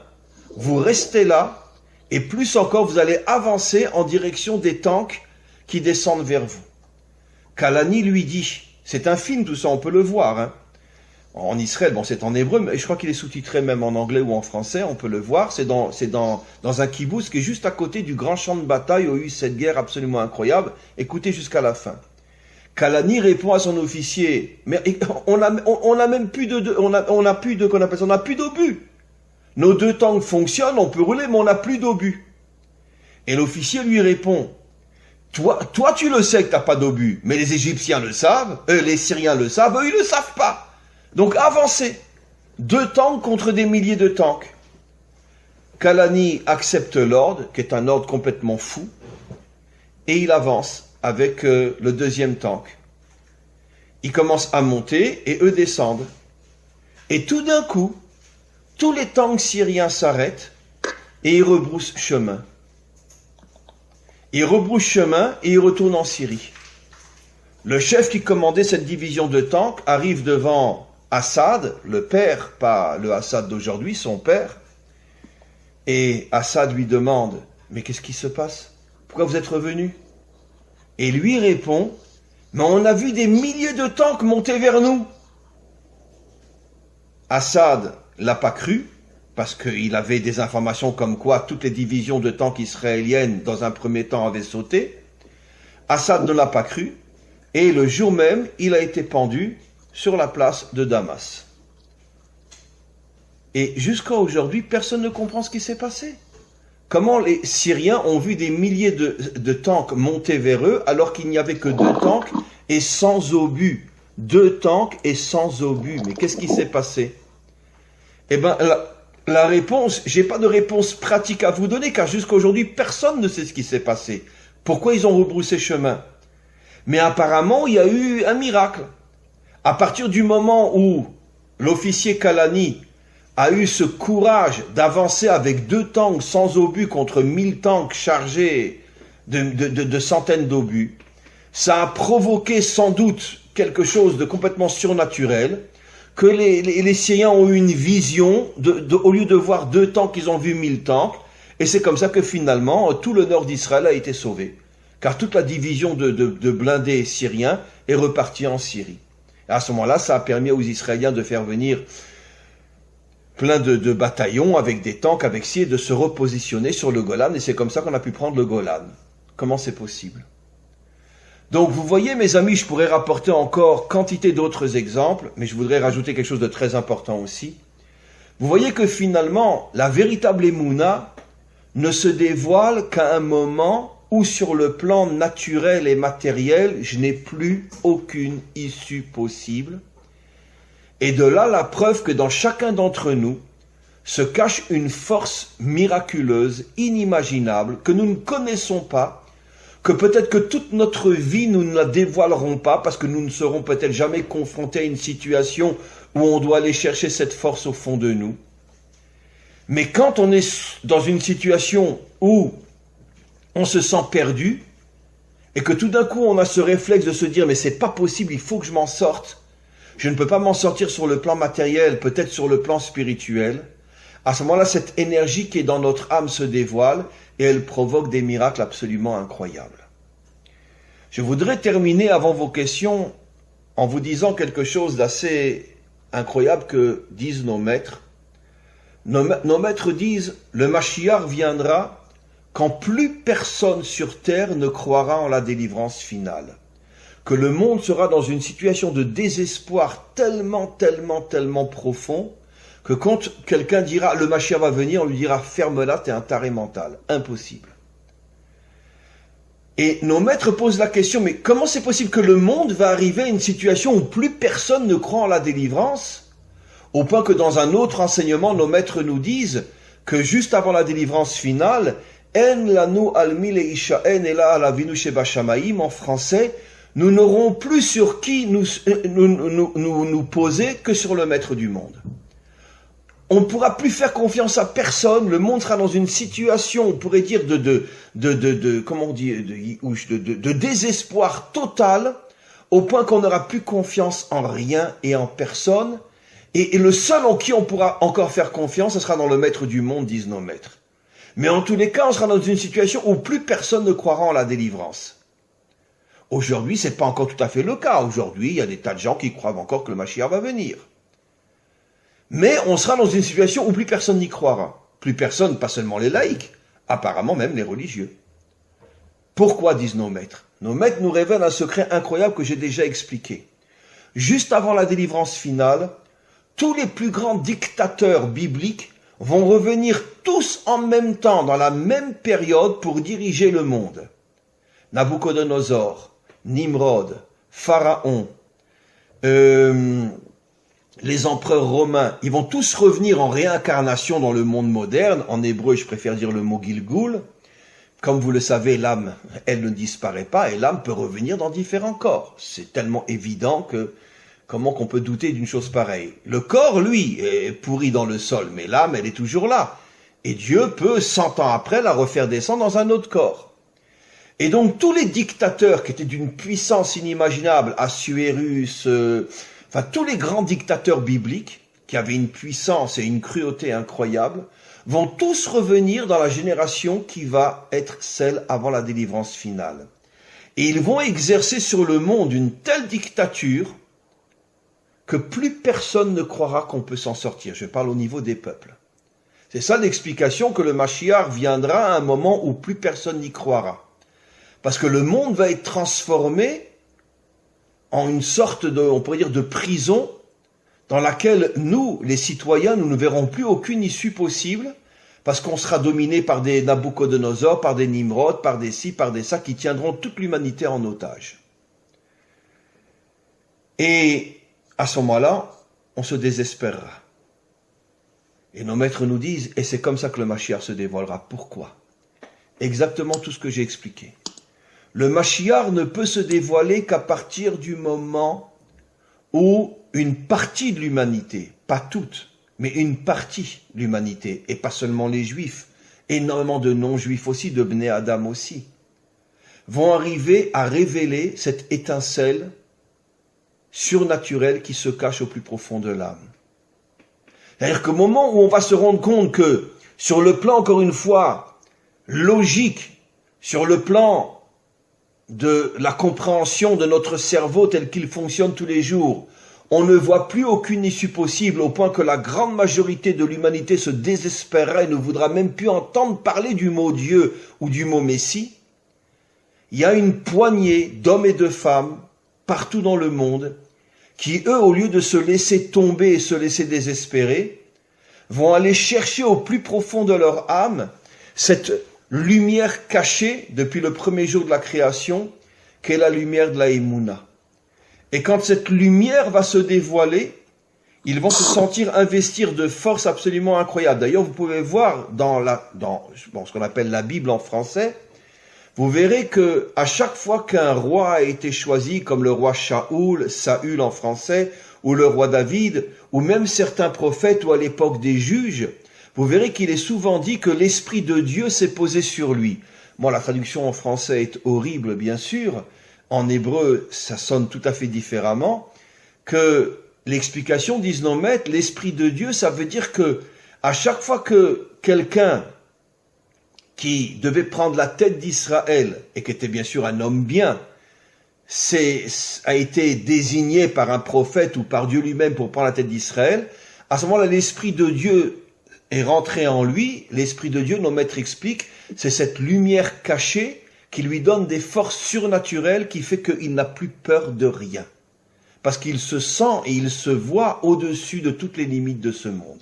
Speaker 1: vous restez là, et plus encore, vous allez avancer en direction des tanks qui descendent vers vous. Kalani lui dit, c'est un film tout ça, on peut le voir, hein. En Israël, bon c'est en hébreu, mais je crois qu'il est sous-titré même en anglais ou en français, on peut le voir, c'est dans un kibbutz qui est juste à côté du grand champ de bataille où il y a eu cette guerre absolument incroyable. Écoutez jusqu'à la fin. Kalani répond à son officier, mais on a même plus on a plus d'obus. Nos 2 tanks fonctionnent, on peut rouler, mais on n'a plus d'obus. Et l'officier lui répond, toi tu le sais que t'as pas d'obus, mais les Égyptiens le savent, les Syriens le savent, eux ils le savent pas. Donc avancez, 2 tanks contre des milliers de tanks. Kalani accepte l'ordre, qui est un ordre complètement fou, et il avance avec le 2e tank. Il commence à monter et eux descendent. Et tout d'un coup, tous les tanks syriens s'arrêtent et ils rebroussent chemin. Ils rebroussent chemin et ils retournent en Syrie. Le chef qui commandait cette division de tanks arrive devant Assad, le père, pas le Assad d'aujourd'hui, son père, et Assad lui demande, mais qu'est-ce qui se passe? Pourquoi vous êtes revenu? Et lui répond, mais on a vu des milliers de tanks monter vers nous. Assad l'a pas cru, parce qu'il avait des informations comme quoi toutes les divisions de tanks israéliennes, dans un premier temps, avaient sauté. Assad ne l'a pas cru, et le jour même, il a été pendu sur la place de Damas. Et jusqu'à aujourd'hui, personne ne comprend ce qui s'est passé. Comment les Syriens ont vu des milliers de tanks monter vers eux alors qu'il n'y avait que 2 tanks et sans obus. 2 tanks et sans obus. Mais qu'est-ce qui s'est passé? Eh bien, la réponse, j'ai pas de réponse pratique à vous donner car jusqu'à aujourd'hui, personne ne sait ce qui s'est passé. Pourquoi ils ont rebroussé chemin? Mais apparemment, il y a eu un miracle. À partir du moment où l'officier Kalani a eu ce courage d'avancer avec 2 tanks sans obus contre 1000 tanks chargés de centaines d'obus, ça a provoqué sans doute quelque chose de complètement surnaturel, que les Syriens ont eu une vision, au lieu de voir 2 tanks, ils ont vu 1000 tanks, et c'est comme ça que finalement tout le nord d'Israël a été sauvé, car toute la division de blindés syriens est repartie en Syrie. Et à ce moment-là, ça a permis aux Israéliens de faire venir plein de bataillons avec des tanks, avec ci, et de se repositionner sur le Golan, et c'est comme ça qu'on a pu prendre le Golan. Comment c'est possible? Donc vous voyez, mes amis, je pourrais rapporter encore quantité d'autres exemples, mais je voudrais rajouter quelque chose de très important aussi. Vous voyez que finalement, la véritable Emouna ne se dévoile qu'à un moment où sur le plan naturel et matériel, je n'ai plus aucune issue possible. Et de là la preuve que dans chacun d'entre nous se cache une force miraculeuse, inimaginable, que nous ne connaissons pas, que peut-être que toute notre vie nous ne la dévoilerons pas parce que nous ne serons peut-être jamais confrontés à une situation où on doit aller chercher cette force au fond de nous. Mais quand on est dans une situation où on se sent perdu et que tout d'un coup on a ce réflexe de se dire mais c'est pas possible, il faut que je m'en sorte, je ne peux pas m'en sortir sur le plan matériel, peut-être sur le plan spirituel, à ce moment-là cette énergie qui est dans notre âme se dévoile et elle provoque des miracles absolument incroyables. Je voudrais terminer avant vos questions en vous disant quelque chose d'assez incroyable que disent nos maîtres. Nos maîtres disent, le Mashiach viendra quand plus personne sur terre ne croira en la délivrance finale. Que le monde sera dans une situation de désespoir tellement profond que quand quelqu'un dira, le Mashiach va venir, on lui dira, ferme-la, t'es un taré mental. Impossible. Et nos maîtres posent la question, mais comment c'est possible que le monde va arriver à une situation où plus personne ne croit en la délivrance? Au point que dans un autre enseignement, nos maîtres nous disent que juste avant la délivrance finale, en lanu almi leishaen ela alavinu sheba shamaim, en français, nous n'aurons plus sur qui nous poser que sur le maître du monde. On ne pourra plus faire confiance à personne, le monde sera dans une situation, on pourrait dire, de désespoir total, au point qu'on n'aura plus confiance en rien et en personne, et le seul en qui on pourra encore faire confiance, ce sera dans le maître du monde, disent nos maîtres. Mais en tous les cas, on sera dans une situation où plus personne ne croira en la délivrance. Aujourd'hui, c'est pas encore tout à fait le cas. Aujourd'hui, il y a des tas de gens qui croient encore que le Mashiach va venir. Mais on sera dans une situation où plus personne n'y croira. Plus personne, pas seulement les laïcs, apparemment même les religieux. Pourquoi, disent nos maîtres? Nos maîtres nous révèlent un secret incroyable que j'ai déjà expliqué. Juste avant la délivrance finale, tous les plus grands dictateurs bibliques vont revenir tous en même temps, dans la même période, pour diriger le monde. Nabucodonosor, Nimrod, Pharaon, les empereurs romains, ils vont tous revenir en réincarnation dans le monde moderne. En hébreu, je préfère dire le mot Gilgul. Comme vous le savez, l'âme, elle ne disparaît pas et l'âme peut revenir dans différents corps. C'est tellement évident que comment qu'on peut douter d'une chose pareille? Le corps, lui, est pourri dans le sol, mais l'âme, elle est toujours là. Et Dieu peut, 100 ans après, la refaire descendre dans un autre corps. Et donc, tous les dictateurs qui étaient d'une puissance inimaginable, Assuérus, tous les grands dictateurs bibliques, qui avaient une puissance et une cruauté incroyables, vont tous revenir dans la génération qui va être celle avant la délivrance finale. Et ils vont exercer sur le monde une telle dictature que plus personne ne croira qu'on peut s'en sortir. Je parle au niveau des peuples. C'est ça l'explication que le Mashiach viendra à un moment où plus personne n'y croira. Parce que le monde va être transformé en une sorte de, on pourrait dire, de prison dans laquelle nous, les citoyens, nous ne verrons plus aucune issue possible parce qu'on sera dominé par des Nabucodonosor, par des Nimrod, par des ci, par des ça, qui tiendront toute l'humanité en otage. Et à ce moment-là, on se désespérera. Et nos maîtres nous disent, et c'est comme ça que le Mashiach se dévoilera. Pourquoi? Exactement tout ce que j'ai expliqué. Le Mashiach ne peut se dévoiler qu'à partir du moment où une partie de l'humanité, pas toute, mais une partie de l'humanité, et pas seulement les Juifs, énormément de non-Juifs aussi, de Bnei Adam aussi, vont arriver à révéler cette étincelle surnaturelle qui se cache au plus profond de l'âme. C'est-à-dire qu'au moment où on va se rendre compte que, sur le plan, encore une fois, logique, sur le plan de la compréhension de notre cerveau tel qu'il fonctionne tous les jours, on ne voit plus aucune issue possible au point que la grande majorité de l'humanité se désespérera et ne voudra même plus entendre parler du mot Dieu ou du mot Messie. Il y a une poignée d'hommes et de femmes partout dans le monde qui, eux, au lieu de se laisser tomber et se laisser désespérer, vont aller chercher au plus profond de leur âme cette lumière cachée depuis le premier jour de la création, qu'est la lumière de la Emouna. Et quand cette lumière va se dévoiler, ils vont se sentir investir de force absolument incroyable. D'ailleurs, vous pouvez voir dans ce qu'on appelle la Bible en français, vous verrez que à chaque fois qu'un roi a été choisi, comme le roi Saül en français, ou le roi David, ou même certains prophètes, ou à l'époque des juges, vous verrez qu'il est souvent dit que l'Esprit de Dieu s'est posé sur lui. Bon, la traduction en français est horrible, bien sûr. En hébreu, ça sonne tout à fait différemment. Que l'explication, disent nos maîtres, l'Esprit de Dieu, ça veut dire que à chaque fois que quelqu'un qui devait prendre la tête d'Israël, et qui était bien sûr un homme bien, a été désigné par un prophète ou par Dieu lui-même pour prendre la tête d'Israël, à ce moment-là, l'Esprit de Dieu est rentré en lui. L'Esprit de Dieu, nos maîtres expliquent, c'est cette lumière cachée qui lui donne des forces surnaturelles qui fait qu'il n'a plus peur de rien. Parce qu'il se sent et il se voit au-dessus de toutes les limites de ce monde.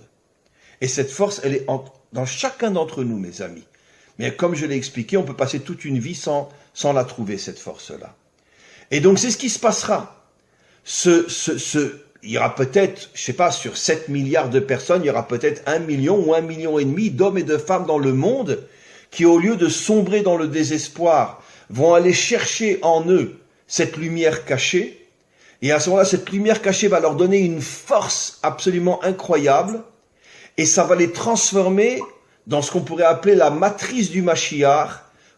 Speaker 1: Et cette force, elle est dans chacun d'entre nous, mes amis. Mais comme je l'ai expliqué, on peut passer toute une vie sans la trouver, cette force-là. Et donc, c'est ce qui se passera. Il y aura peut-être, je sais pas, sur 7 milliards de personnes, il y aura peut-être 1 million ou 1,5 million d'hommes et de femmes dans le monde qui, au lieu de sombrer dans le désespoir, vont aller chercher en eux cette lumière cachée. Et à ce moment-là, cette lumière cachée va leur donner une force absolument incroyable. Et ça va les transformer dans ce qu'on pourrait appeler la matrice du Mashiach,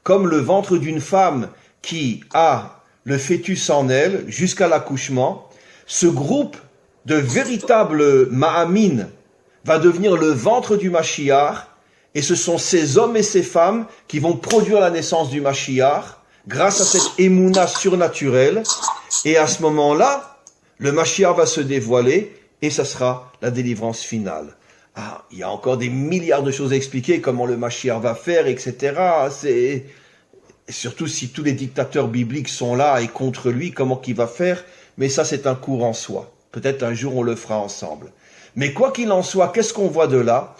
Speaker 1: comme le ventre d'une femme qui a le fœtus en elle jusqu'à l'accouchement. Ce groupe de véritables Ma'amim va devenir le ventre du Mashiach, et ce sont ces hommes et ces femmes qui vont produire la naissance du Mashiach grâce à cette émouna surnaturelle. Et à ce moment-là, le Mashiach va se dévoiler et ça sera la délivrance finale. Ah, il y a encore des milliards de choses à expliquer, comment le Mashiach va faire, etc. Et surtout si tous les dictateurs bibliques sont là et contre lui, comment qu'il va faire. Mais ça, c'est un cours en soi. Peut-être un jour, on le fera ensemble. Mais quoi qu'il en soit, qu'est-ce qu'on voit de là?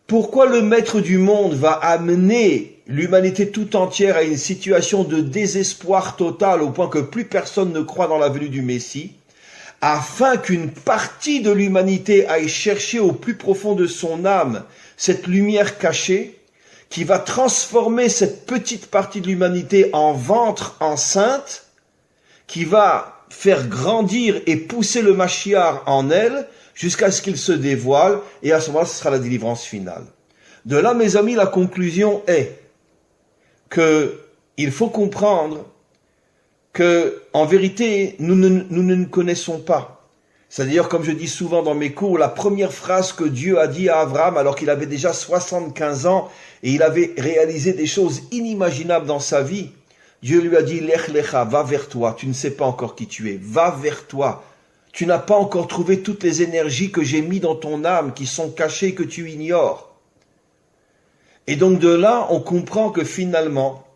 Speaker 1: Pourquoi le maître du monde va amener l'humanité tout entière à une situation de désespoir total au point que plus personne ne croit dans la venue du Messie, afin qu'une partie de l'humanité aille chercher au plus profond de son âme cette lumière cachée qui va transformer cette petite partie de l'humanité en ventre enceinte, qui va faire grandir et pousser le Mashiach en elle jusqu'à ce qu'il se dévoile, et à ce moment-là, ce sera la délivrance finale. De là, mes amis, la conclusion est que il faut comprendre que, en vérité, nous ne connaissons pas. C'est-à-dire, comme je dis souvent dans mes cours, la première phrase que Dieu a dit à Abraham, alors qu'il avait déjà 75 ans, et il avait réalisé des choses inimaginables dans sa vie, Dieu lui a dit, Lech lecha, va vers toi, tu ne sais pas encore qui tu es, va vers toi. Tu n'as pas encore trouvé toutes les énergies que j'ai mis dans ton âme, qui sont cachées, que tu ignores. Et donc de là, on comprend que finalement,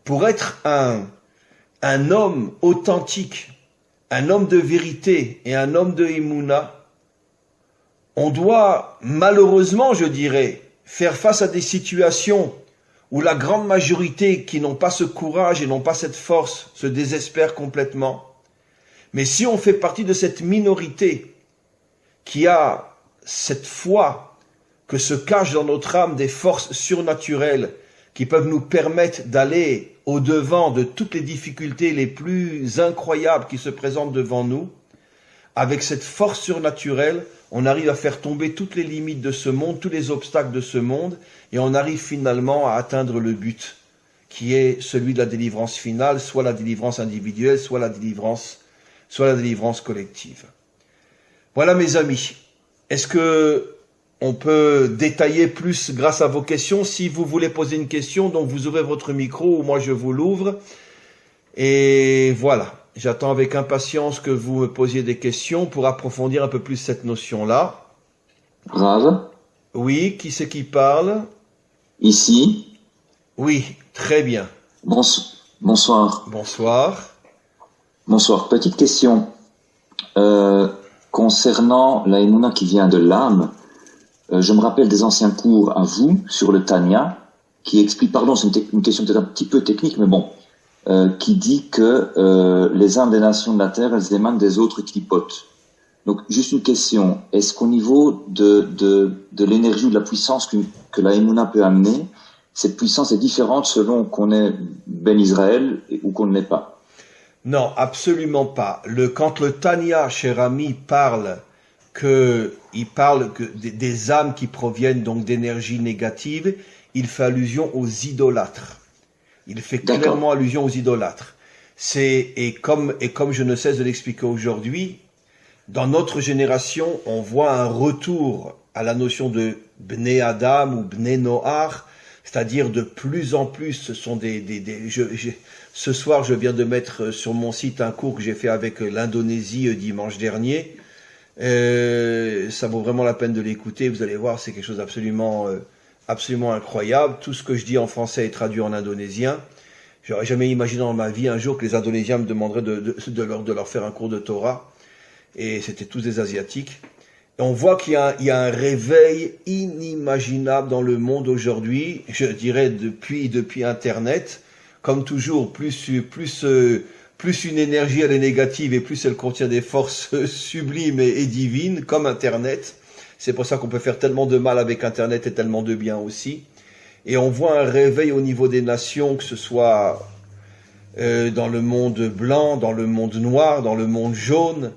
Speaker 1: pour être un homme authentique, un homme de vérité et un homme de Emouna, on doit malheureusement, je dirais, faire face à des situations où la grande majorité qui n'ont pas ce courage et n'ont pas cette force se désespèrent complètement. Mais si on fait partie de cette minorité qui a cette foi que se cachent dans notre âme des forces surnaturelles qui peuvent nous permettre d'aller au-devant de toutes les difficultés les plus incroyables qui se présentent devant nous, avec cette force surnaturelle, on arrive à faire tomber toutes les limites de ce monde, tous les obstacles de ce monde, et on arrive finalement à atteindre le but, qui est celui de la délivrance finale, soit la délivrance individuelle, soit la délivrance collective. Voilà mes amis. Est-ce que on peut détailler plus grâce à vos questions? Si vous voulez poser une question, donc vous ouvrez votre micro ou moi je vous l'ouvre. Et voilà. J'attends avec impatience que vous me posiez des questions pour approfondir un peu plus cette notion-là.
Speaker 2: Rav?
Speaker 1: Oui, qui c'est qui parle?
Speaker 2: Ici.
Speaker 1: Oui, très bien.
Speaker 2: Bonsoir.
Speaker 1: Bonsoir.
Speaker 2: Bonsoir. Petite question. Concernant la Emouna qui vient de l'âme, je me rappelle des anciens cours à vous sur le Tanya, qui explique, pardon, c'est une question peut-être un petit peu technique, mais bon, qui dit que les âmes des nations de la terre, elles émanent des autres clipotes. Donc, juste une question. Est-ce qu'au niveau de l'énergie ou de la puissance que la Emouna peut amener, cette puissance est différente selon qu'on est Ben Israël ou qu'on ne l'est pas?
Speaker 1: Non, absolument pas. Quand le Tanya, cher ami, parle des âmes qui proviennent donc d'énergie négative, il fait allusion aux idolâtres. Il fait clairement allusion aux idolâtres. Et comme je ne cesse de l'expliquer aujourd'hui, dans notre génération, on voit un retour à la notion de Bnei Adam ou Bnei Noach, c'est-à-dire de plus en plus, ce sont ce soir, je viens de mettre sur mon site un cours que j'ai fait avec l'Indonésie dimanche dernier. Ça vaut vraiment la peine de l'écouter. Vous allez voir, c'est quelque chose d'absolument incroyable. Tout ce que je dis en français est traduit en indonésien. J'aurais jamais imaginé dans ma vie un jour que les Indonésiens me demanderaient de leur faire un cours de Torah. Et c'était tous des Asiatiques. Et on voit qu'il y a un réveil inimaginable dans le monde aujourd'hui, je dirais depuis Internet. Comme toujours, plus une énergie elle est négative et plus elle contient des forces sublimes et divines, comme Internet. C'est pour ça qu'on peut faire tellement de mal avec Internet et tellement de bien aussi. Et on voit un réveil au niveau des nations, que ce soit dans le monde blanc, dans le monde noir, dans le monde jaune,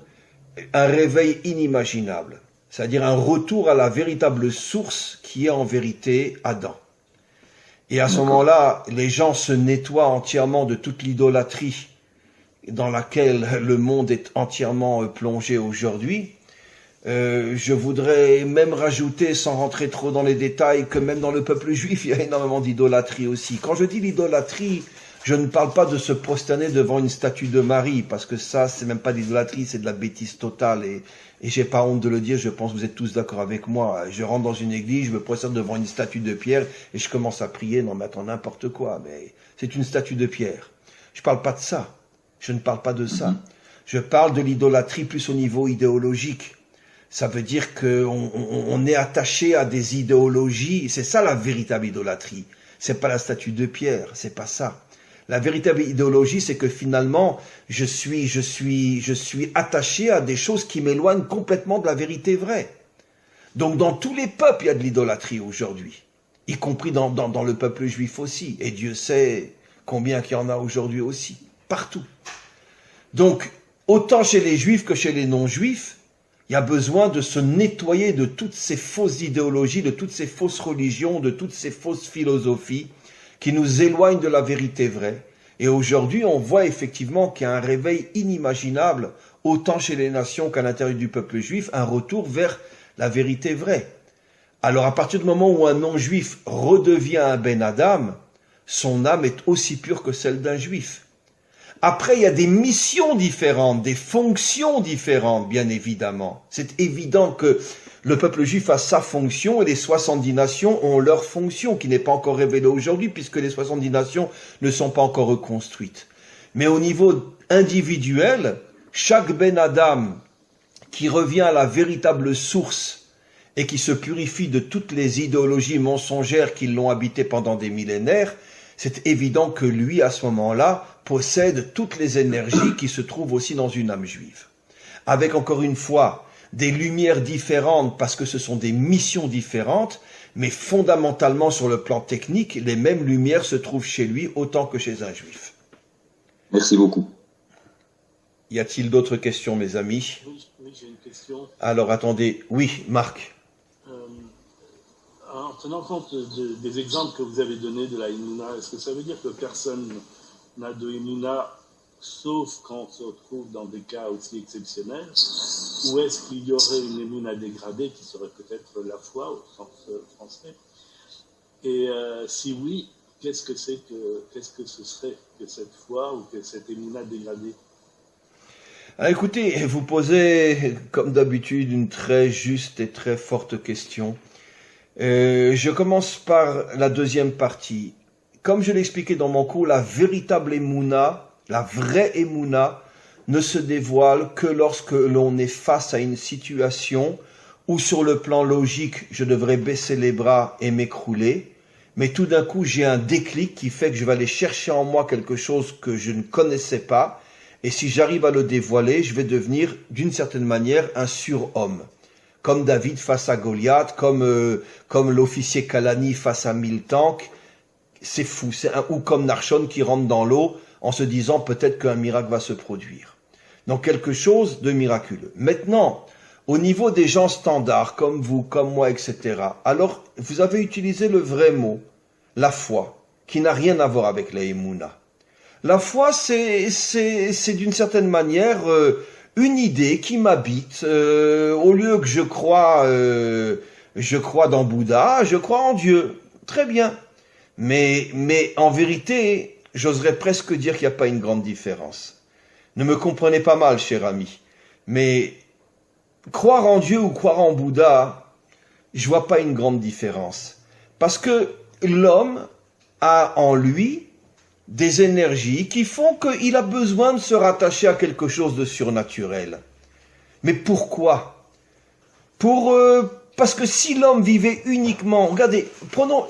Speaker 1: un réveil inimaginable. C'est-à-dire un retour à la véritable source qui est en vérité Adam. Et à ce moment-là, les gens se nettoient entièrement de toute l'idolâtrie dans laquelle le monde est entièrement plongé aujourd'hui. Je voudrais même rajouter, sans rentrer trop dans les détails, que même dans le peuple juif, il y a énormément d'idolâtrie aussi. Quand je dis l'idolâtrie, je ne parle pas de se prosterner devant une statue de Marie, parce que ça, c'est même pas de l'idolâtrie, c'est de la bêtise totale. Et j'ai pas honte de le dire, je pense que vous êtes tous d'accord avec moi. Je rentre dans une église, je me prosterne devant une statue de pierre, et je commence à prier, non mais attends, n'importe quoi, mais c'est une statue de pierre. Je parle pas de ça. Je ne parle pas de ça. Je parle de l'idolâtrie plus au niveau idéologique. Ça veut dire qu'on est attaché à des idéologies. C'est ça la véritable idolâtrie. C'est pas la statue de pierre, c'est pas ça. La véritable idéologie, c'est que finalement, je suis attaché à des choses qui m'éloignent complètement de la vérité vraie. Donc dans tous les peuples, il y a de l'idolâtrie aujourd'hui, y compris dans le peuple juif aussi. Et Dieu sait combien qu'il y en a aujourd'hui aussi, partout. Donc, autant chez les juifs que chez les non-juifs, il y a besoin de se nettoyer de toutes ces fausses idéologies, de toutes ces fausses religions, de toutes ces fausses philosophies qui nous éloignent de la vérité vraie. Et aujourd'hui, on voit effectivement qu'il y a un réveil inimaginable, autant chez les nations qu'à l'intérieur du peuple juif, un retour vers la vérité vraie. Alors à partir du moment où un non-juif redevient un Ben Adam, son âme est aussi pure que celle d'un juif. Après, il y a des missions différentes, des fonctions différentes, bien évidemment. C'est évident que le peuple juif a sa fonction et les 70 nations ont leur fonction, qui n'est pas encore révélée aujourd'hui, puisque les 70 nations ne sont pas encore reconstruites. Mais au niveau individuel, chaque Ben Adam qui revient à la véritable source et qui se purifie de toutes les idéologies mensongères qui l'ont habité pendant des millénaires, c'est évident que lui, à ce moment-là, possède toutes les énergies qui se trouvent aussi dans une âme juive. Avec, encore une fois, des lumières différentes parce que ce sont des missions différentes, mais fondamentalement sur le plan technique, les mêmes lumières se trouvent chez lui autant que chez un juif.
Speaker 2: Merci beaucoup.
Speaker 1: Y a-t-il d'autres questions, mes amis?
Speaker 3: Oui, j'ai une question.
Speaker 1: Alors, attendez. Oui, Marc.
Speaker 3: En tenant compte des exemples que vous avez donnés de la Emouna, est-ce que ça veut dire que personne n'a de Emouna, sauf quand on se retrouve dans des cas aussi exceptionnels, ou est-ce qu'il y aurait une Emouna dégradée qui serait peut-être la foi au sens français? Et si oui, qu'est-ce que ce serait que cette foi ou que cette Emouna dégradée?
Speaker 1: Alors, écoutez, vous posez, comme d'habitude, une très juste et très forte question. Je commence par la deuxième partie. Comme je l'expliquais dans mon cours, la véritable Emouna, la vraie Emouna, ne se dévoile que lorsque l'on est face à une situation où sur le plan logique, je devrais baisser les bras et m'écrouler, mais tout d'un coup, j'ai un déclic qui fait que je vais aller chercher en moi quelque chose que je ne connaissais pas, Et si j'arrive à le dévoiler, je vais devenir, d'une certaine manière, un surhomme. Comme David face à Goliath, comme l'officier Kalani face à 1000 tanks. C'est fou. Ou comme Narshon qui rentre dans l'eau en se disant peut-être qu'un miracle va se produire. Donc quelque chose de miraculeux. Maintenant, au niveau des gens standards, comme vous, comme moi, etc., alors vous avez utilisé le vrai mot, la foi, qui n'a rien à voir avec la Emouna. La foi, c'est d'une certaine manière une idée qui m'habite. Au lieu que je crois dans Bouddha, je crois en Dieu. Très bien. Mais en vérité, j'oserais presque dire qu'il n'y a pas une grande différence. Ne me comprenez pas mal, cher ami. Mais croire en Dieu ou croire en Bouddha, je vois pas une grande différence. Parce que l'homme a en lui des énergies qui font qu'il a besoin de se rattacher à quelque chose de surnaturel. Mais pourquoi? Parce que si l'homme vivait uniquement... Regardez,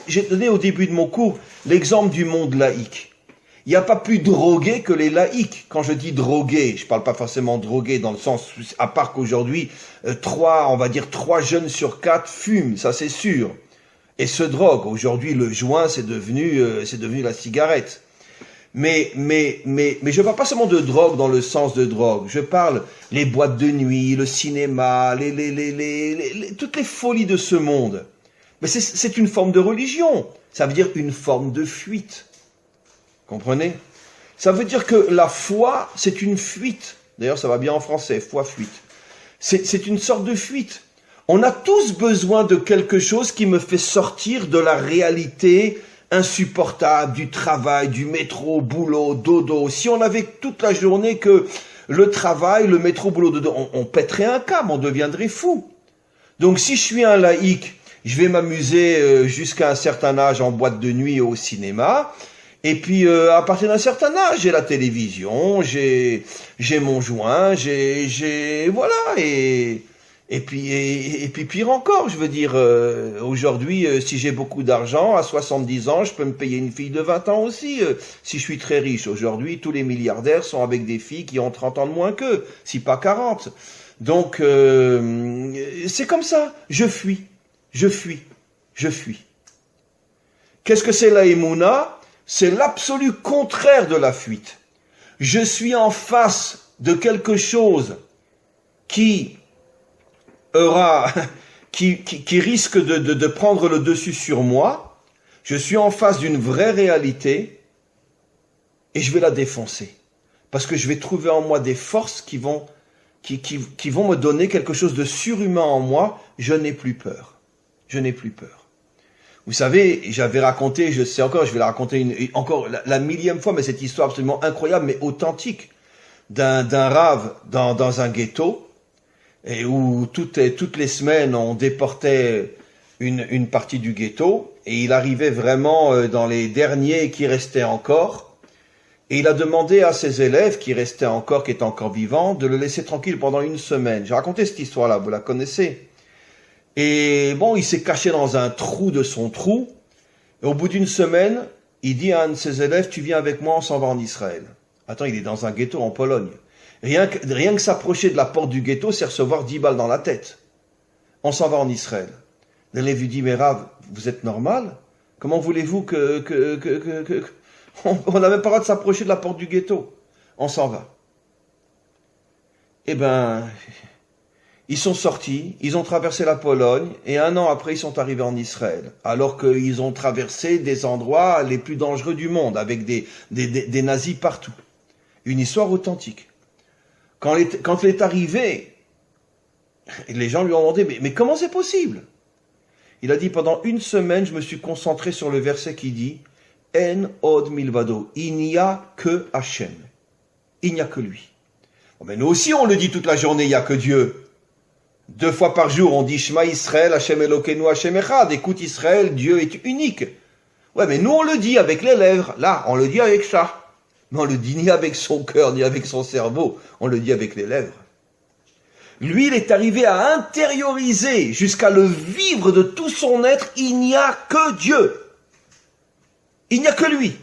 Speaker 1: j'ai donné au début de mon cours l'exemple du monde laïque. Il n'y a pas plus drogué que les laïcs. Quand je dis drogué, je ne parle pas forcément drogué dans le sens, à part qu'aujourd'hui, 3 jeunes sur 4 fument, ça c'est sûr. Et se droguent. Aujourd'hui, le joint, c'est devenu la cigarette. Mais je parle pas seulement de drogue dans le sens de drogue. Je parle les boîtes de nuit, le cinéma, toutes les folies de ce monde. Mais c'est une forme de religion. Ça veut dire une forme de fuite. Comprenez? Ça veut dire que la foi, c'est une fuite. D'ailleurs, ça va bien en français, foi-fuite. C'est une sorte de fuite. On a tous besoin de quelque chose qui me fait sortir de la réalité insupportable, du travail, du métro, boulot, dodo. Si on avait toute la journée que le travail, le métro, boulot, dodo, on pèterait un câble, on deviendrait fou. Donc si je suis un laïc, je vais m'amuser jusqu'à un certain âge en boîte de nuit au cinéma. Et puis à partir d'un certain âge, j'ai la télévision, j'ai mon joint, voilà. Et puis pire encore, je veux dire, aujourd'hui, si j'ai beaucoup d'argent, à 70 ans, je peux me payer une fille de 20 ans aussi, si je suis très riche. Aujourd'hui, tous les milliardaires sont avec des filles qui ont 30 ans de moins qu'eux, si pas 40. Donc, c'est comme ça, je fuis. Qu'est-ce que c'est la Emouna? C'est l'absolu contraire de la fuite. Je suis en face de quelque chose qui risque de prendre le dessus sur moi. Je suis en face d'une vraie réalité et je vais la défoncer. Parce que je vais trouver en moi des forces qui vont me donner quelque chose de surhumain en moi. Je n'ai plus peur. Vous savez, j'avais raconté, je sais encore, je vais la raconter encore la millième fois, mais cette histoire absolument incroyable, mais authentique, d'un rave dans un ghetto, et où toutes les semaines on déportait une partie du ghetto, et il arrivait vraiment dans les derniers qui restaient encore, et il a demandé à ses élèves qui étaient encore vivants, de le laisser tranquille pendant une semaine. J'ai raconté cette histoire-là, vous la connaissez. Et bon, il s'est caché dans un trou de son trou, et au bout d'une semaine, il dit à un de ses élèves, tu viens avec moi, on s'en va en Israël. Attends, il est dans un ghetto en Pologne. Rien que s'approcher de la porte du ghetto, c'est recevoir 10 balles dans la tête. On s'en va en Israël. L'élève lui dit, mais Rav, vous êtes normal? Comment voulez-vous on n'a même pas le droit de s'approcher de la porte du ghetto? On s'en va. Eh ben, ils sont sortis, ils ont traversé la Pologne, et 1 an après, ils sont arrivés en Israël. Alors qu'ils ont traversé des endroits les plus dangereux du monde, avec des nazis partout. Une histoire authentique. Quand il est arrivé, les gens lui ont demandé, mais comment c'est possible? Il a dit, pendant 1 semaine, je me suis concentré sur le verset qui dit, En od milvado, il n'y a que Hachem. Il n'y a que lui. Bon, mais nous aussi, on le dit toute la journée, il n'y a que Dieu. 2 fois par jour, on dit Shema Israël, Hachem Elokeinu, Hachem Echad. Écoute Israël, Dieu est unique. Ouais, mais nous, on le dit avec les lèvres. Là, on le dit avec ça. Mais on le dit ni avec son cœur, ni avec son cerveau. On le dit avec les lèvres. Lui, il est arrivé à intérioriser, jusqu'à le vivre de tout son être, il n'y a que Dieu. Il n'y a que lui.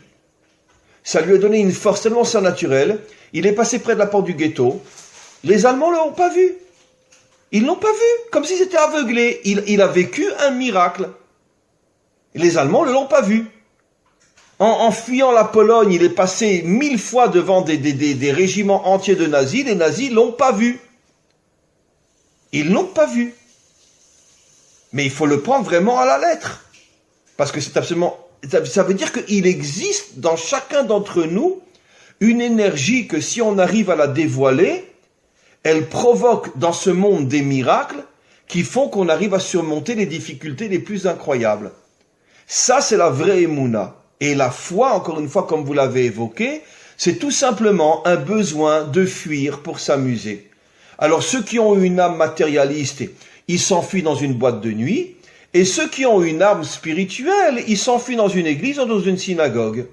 Speaker 1: Ça lui a donné une force tellement surnaturelle. Il est passé près de la porte du ghetto. Les Allemands ne l'ont pas vu. Ils ne l'ont pas vu, comme s'ils étaient aveuglés. Il a vécu un miracle. Les Allemands ne l'ont pas vu. En fuyant la Pologne, il est passé 1000 fois devant des régiments entiers de nazis. Les nazis ne l'ont pas vu. Ils ne l'ont pas vu. Mais il faut le prendre vraiment à la lettre. Parce que c'est absolument... Ça veut dire qu'il existe dans chacun d'entre nous une énergie que si on arrive à la dévoiler, elle provoque dans ce monde des miracles qui font qu'on arrive à surmonter les difficultés les plus incroyables. Ça, c'est la vraie Emouna. Et la foi, encore une fois, comme vous l'avez évoqué, c'est tout simplement un besoin de fuir pour s'amuser. Alors, ceux qui ont une âme matérialiste, ils s'enfuient dans une boîte de nuit, et ceux qui ont une âme spirituelle, ils s'enfuient dans une église ou dans une synagogue.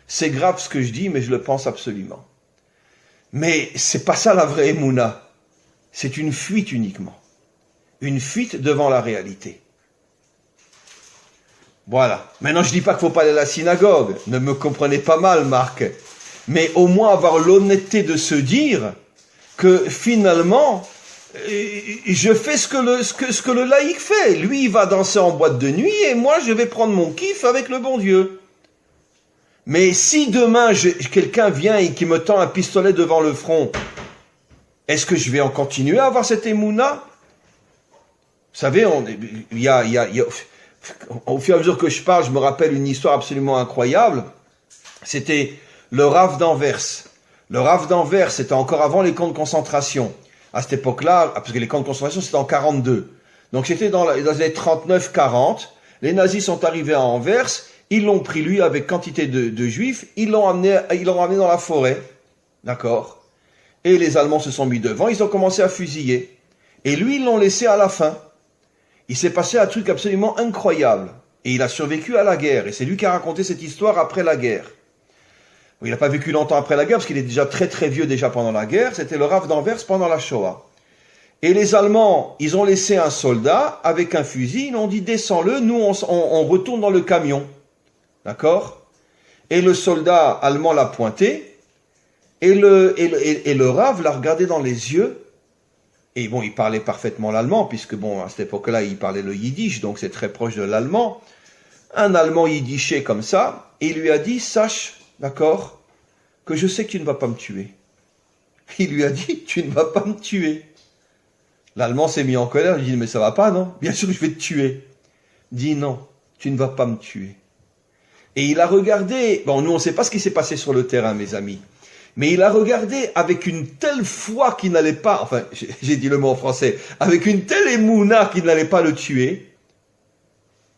Speaker 1: C'est grave ce que je dis, mais je le pense absolument. Mais c'est pas ça la vraie Emouna. C'est une fuite uniquement. Une fuite devant la réalité. Voilà. Maintenant, je dis pas qu'il faut pas aller à la synagogue. Ne me comprenez pas mal, Marc. Mais au moins avoir l'honnêteté de se dire que finalement, je fais ce que le laïc fait. Lui, il va danser en boîte de nuit et moi, je vais prendre mon kiff avec le bon Dieu. Mais si demain, quelqu'un vient et qui me tend un pistolet devant le front, est-ce que je vais en continuer à avoir cette émouna? Vous savez, au fur et à mesure que je parle, je me rappelle une histoire absolument incroyable. C'était le Rav d'Anvers. Le Rav d'Anvers, c'était encore avant les camps de concentration. À cette époque-là, parce que les camps de concentration, c'était en 42. Donc c'était dans les années 39-40. Les nazis sont arrivés à Anvers. Ils l'ont pris, lui, avec quantité de juifs. Ils l'ont ramené dans la forêt. D'accord? Et les Allemands se sont mis devant. Ils ont commencé à fusiller. Et lui, ils l'ont laissé à la fin. Il s'est passé un truc absolument incroyable. Et il a survécu à la guerre. Et c'est lui qui a raconté cette histoire après la guerre. Il n'a pas vécu longtemps après la guerre, parce qu'il est déjà très très vieux déjà pendant la guerre. C'était le Rav d'Anvers pendant la Shoah. Et les Allemands, ils ont laissé un soldat avec un fusil. Ils ont dit, descends-le, nous on retourne dans le camion. D'accord? Et le soldat allemand l'a pointé. Et le Rav l'a regardé dans les yeux. Et bon, il parlait parfaitement l'allemand, puisque bon, à cette époque-là, il parlait le yiddish, donc c'est très proche de l'allemand. Un allemand yiddishais comme ça, et il lui a dit, sache, d'accord, que je sais que tu ne vas pas me tuer. Il lui a dit, tu ne vas pas me tuer. L'allemand s'est mis en colère, il dit, mais ça va pas, non? Bien sûr que je vais te tuer. Il dit, non, tu ne vas pas me tuer. Et il a regardé, bon, nous on ne sait pas ce qui s'est passé sur le terrain, mes amis. Mais il a regardé avec une telle foi qu'il n'allait pas, enfin, j'ai dit le mot en français, avec une telle émouna qu'il n'allait pas le tuer,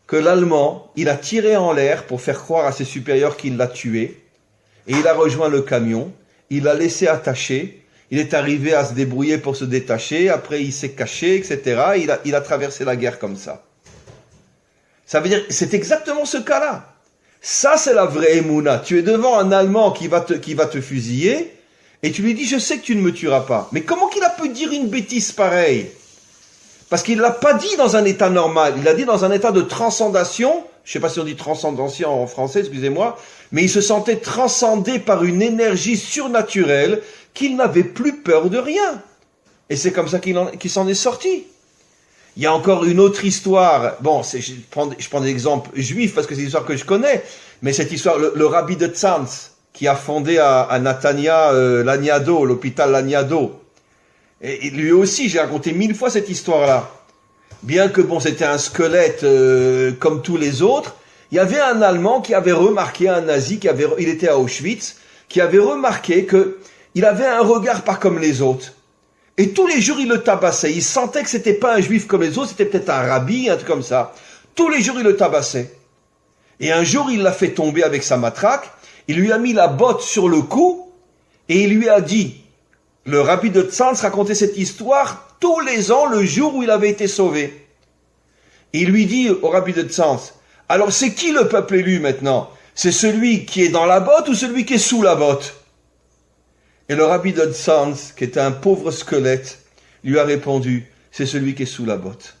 Speaker 1: que l'Allemand, il a tiré en l'air pour faire croire à ses supérieurs qu'il l'a tué, et il a rejoint le camion, il l'a laissé attaché, il est arrivé à se débrouiller pour se détacher, après il s'est caché, etc. Il a traversé la guerre comme ça. Ça veut dire, c'est exactement ce cas-là. Ça, c'est la vraie émouna. Tu es devant un Allemand qui va te fusiller, et tu lui dis, je sais que tu ne me tueras pas. Mais comment qu'il a pu dire une bêtise pareille? Parce qu'il ne l'a pas dit dans un état normal, il l'a dit dans un état de transcendation, je ne sais pas si on dit transcendation en français, excusez-moi, mais il se sentait transcendé par une énergie surnaturelle qu'il n'avait plus peur de rien. Et c'est comme ça qu'il s'en est sorti. Il y a encore une autre histoire, bon, je prends des exemples juifs parce que c'est une histoire que je connais, mais cette histoire, le rabbi de Tzantz, qui a fondé à Natania l'Agnado, l'hôpital Laniado, et lui aussi, j'ai raconté 1000 fois cette histoire-là. Bien que bon, c'était un squelette comme tous les autres, il y avait un Allemand qui avait remarqué, un nazi, il était à Auschwitz, qui avait remarqué que il avait un regard pas comme les autres. Et tous les jours, il le tabassait. Il sentait que c'était pas un juif comme les autres, c'était peut-être un rabbi, un truc comme ça. Tous les jours, il le tabassait. Et un jour, il l'a fait tomber avec sa matraque, il lui a mis la botte sur le cou, et il lui a dit, le rabbi de Tzantz racontait cette histoire tous les ans, le jour où il avait été sauvé. Et il lui dit au rabbi de Tzantz, alors c'est qui le peuple élu maintenant? C'est celui qui est dans la botte ou celui qui est sous la botte? Et le rabbi de Tzantz, qui était un pauvre squelette, lui a répondu, c'est celui qui est sous la botte.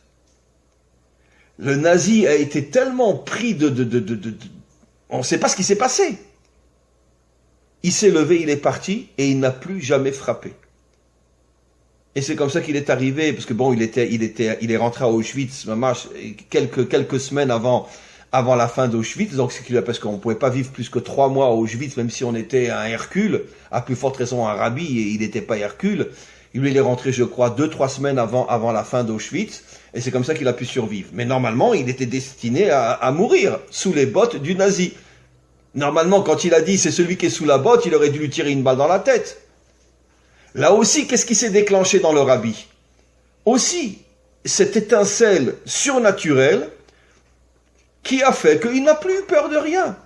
Speaker 1: Le nazi a été tellement pris on ne sait pas ce qui s'est passé. il s'est levé, il est parti, et il n'a plus jamais frappé. Et c'est comme ça qu'il est arrivé, parce que bon, il est rentré à Auschwitz, quelques semaines avant la fin d'Auschwitz, donc parce qu'on pouvait pas vivre plus que 3 mois à Auschwitz, même si on était un Hercule, à plus forte raison un rabbi, et il n'était pas Hercule. Lui, il est rentré, je crois, 2-3 semaines avant la fin d'Auschwitz, et c'est comme ça qu'il a pu survivre. Mais normalement, il était destiné à mourir, sous les bottes du nazi. Normalement, quand il a dit, c'est celui qui est sous la botte, il aurait dû lui tirer une balle dans la tête. Là aussi, qu'est-ce qui s'est déclenché dans le rabbi? Aussi, cette étincelle surnaturelle qui a fait qu'il n'a plus eu peur de rien.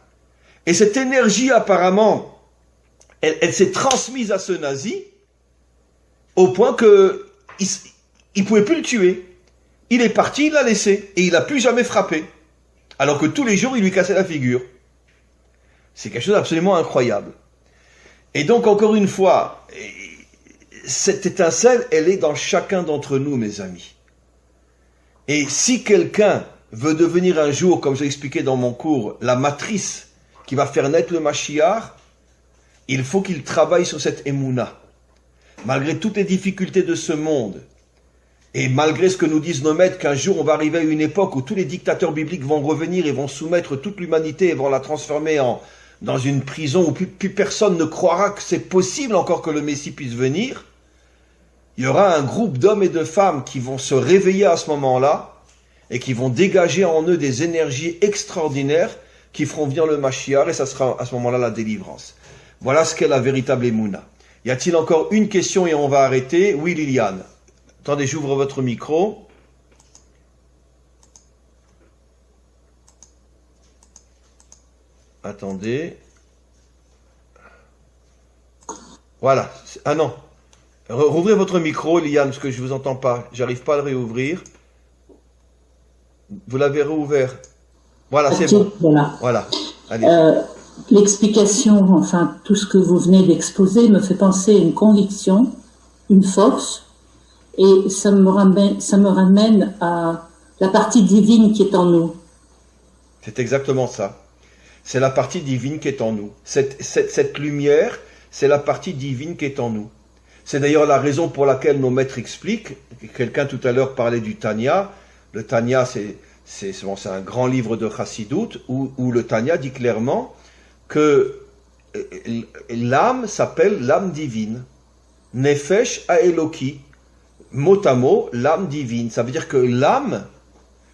Speaker 1: Et cette énergie, apparemment, elle s'est transmise à ce nazi au point que il pouvait plus le tuer. Il est parti, il l'a laissé, et il n'a plus jamais frappé. Alors que tous les jours, il lui cassait la figure. C'est quelque chose d'absolument incroyable. Et donc, encore une fois, cette étincelle, elle est dans chacun d'entre nous, mes amis. Et si quelqu'un veut devenir un jour, comme j'ai expliqué dans mon cours, la matrice qui va faire naître le Mashiach, il faut qu'il travaille sur cette émouna. Malgré toutes les difficultés de ce monde, et malgré ce que nous disent nos maîtres, qu'un jour on va arriver à une époque où tous les dictateurs bibliques vont revenir et vont soumettre toute l'humanité et vont la transformer dans une prison où plus personne ne croira que c'est possible encore que le Messie puisse venir, il y aura un groupe d'hommes et de femmes qui vont se réveiller à ce moment-là et qui vont dégager en eux des énergies extraordinaires qui feront venir le Mashiach, et ça sera à ce moment-là la délivrance. Voilà ce qu'est la véritable émouna. Y a-t-il encore une question et on va arrêter? Oui, Liliane. Attendez, j'ouvre votre micro. Attendez. Voilà. Ah non. Rouvrez votre micro, Liliane, parce que je ne vous entends pas. J'arrive pas à le réouvrir. Vous l'avez réouvert. Voilà, c'est bon. Voilà. Allez.
Speaker 4: L'explication, enfin, tout ce que vous venez d'exposer me fait penser à une conviction, une force, et ça me ramène à la partie divine qui est en nous.
Speaker 1: C'est exactement ça. C'est la partie divine qui est en nous. Cette lumière, c'est la partie divine qui est en nous. C'est d'ailleurs la raison pour laquelle nos maîtres expliquent, quelqu'un tout à l'heure parlait du Tanya, le Tanya c'est un grand livre de Chassidut, où le Tanya dit clairement que l'âme s'appelle l'âme divine. Nefesh Haeloki, mot à mot, l'âme divine. Ça veut dire que l'âme,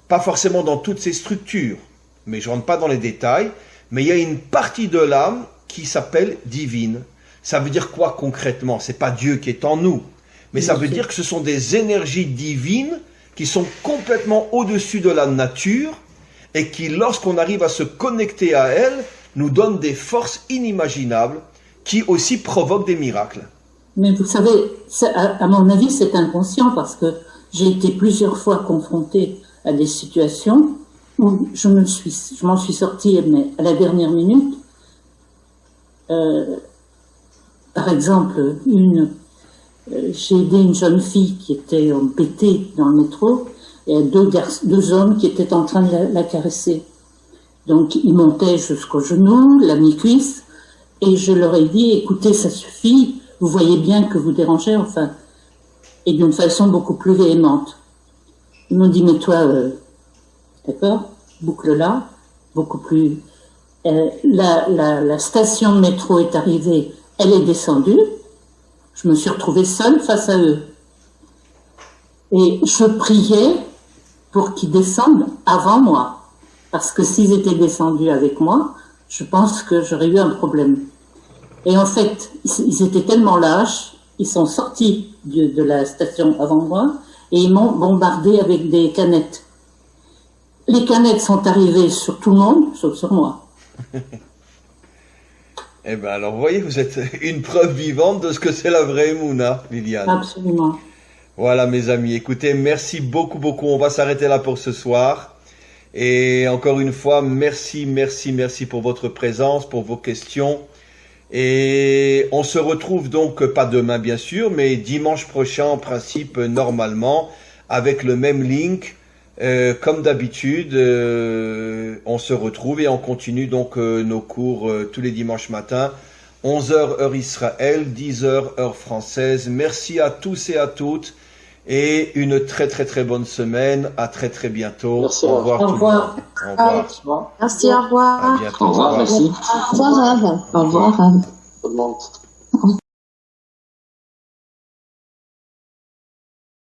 Speaker 1: pas forcément dans toutes ses structures, mais je ne rentre pas dans les détails, mais il y a une partie de l'âme qui s'appelle divine. Ça veut dire quoi concrètement? C'est pas Dieu qui est en nous, mais ça veut dire que ce sont des énergies divines qui sont complètement au-dessus de la nature et qui, lorsqu'on arrive à se connecter à elles, nous donnent des forces inimaginables qui aussi provoquent des miracles.
Speaker 4: Mais vous savez, à mon avis, c'est inconscient parce que j'ai été plusieurs fois confrontée à des situations où je m'en suis sortie, mais à la dernière minute. Par exemple, j'ai aidé une jeune fille qui était embêtée dans le métro, et deux hommes qui étaient en train de la caresser. Donc, ils montaient jusqu'au genou, la mi-cuisse, et je leur ai dit, écoutez, ça suffit, vous voyez bien que vous dérangez, enfin, et d'une façon beaucoup plus véhémente. Ils m'ont dit, mais toi, d'accord, boucle là, beaucoup plus... la station de métro est arrivée, elle est descendue, je me suis retrouvée seule face à eux. Et je priais pour qu'ils descendent avant moi. Parce que s'ils étaient descendus avec moi, je pense que j'aurais eu un problème. Et en fait, ils étaient tellement lâches, ils sont sortis de la station avant moi, et ils m'ont bombardé avec des canettes. Les canettes sont arrivées sur tout le monde, sauf sur moi.
Speaker 1: Eh bien, alors, vous voyez, vous êtes une preuve vivante de ce que c'est la vraie Emouna, Liliane.
Speaker 4: Absolument.
Speaker 1: Voilà, mes amis. Écoutez, merci beaucoup, beaucoup. On va s'arrêter là pour ce soir. Et encore une fois, merci pour votre présence, pour vos questions. Et on se retrouve donc, pas demain, bien sûr, mais dimanche prochain, en principe, normalement, avec le même link. Comme d'habitude, on se retrouve et on continue donc nos cours tous les dimanches matins 11h heure Israël, 10h heure française. Merci à tous et à toutes et une très très très bonne semaine. À très très bientôt.
Speaker 3: Merci,
Speaker 1: au revoir.
Speaker 4: au
Speaker 1: Tout
Speaker 4: revoir.
Speaker 1: le monde. Au revoir.
Speaker 5: Merci, au revoir.
Speaker 1: À bientôt.
Speaker 2: Au revoir, merci.
Speaker 5: Au revoir, Rav. Au revoir, Rav.
Speaker 3: Tout le monde.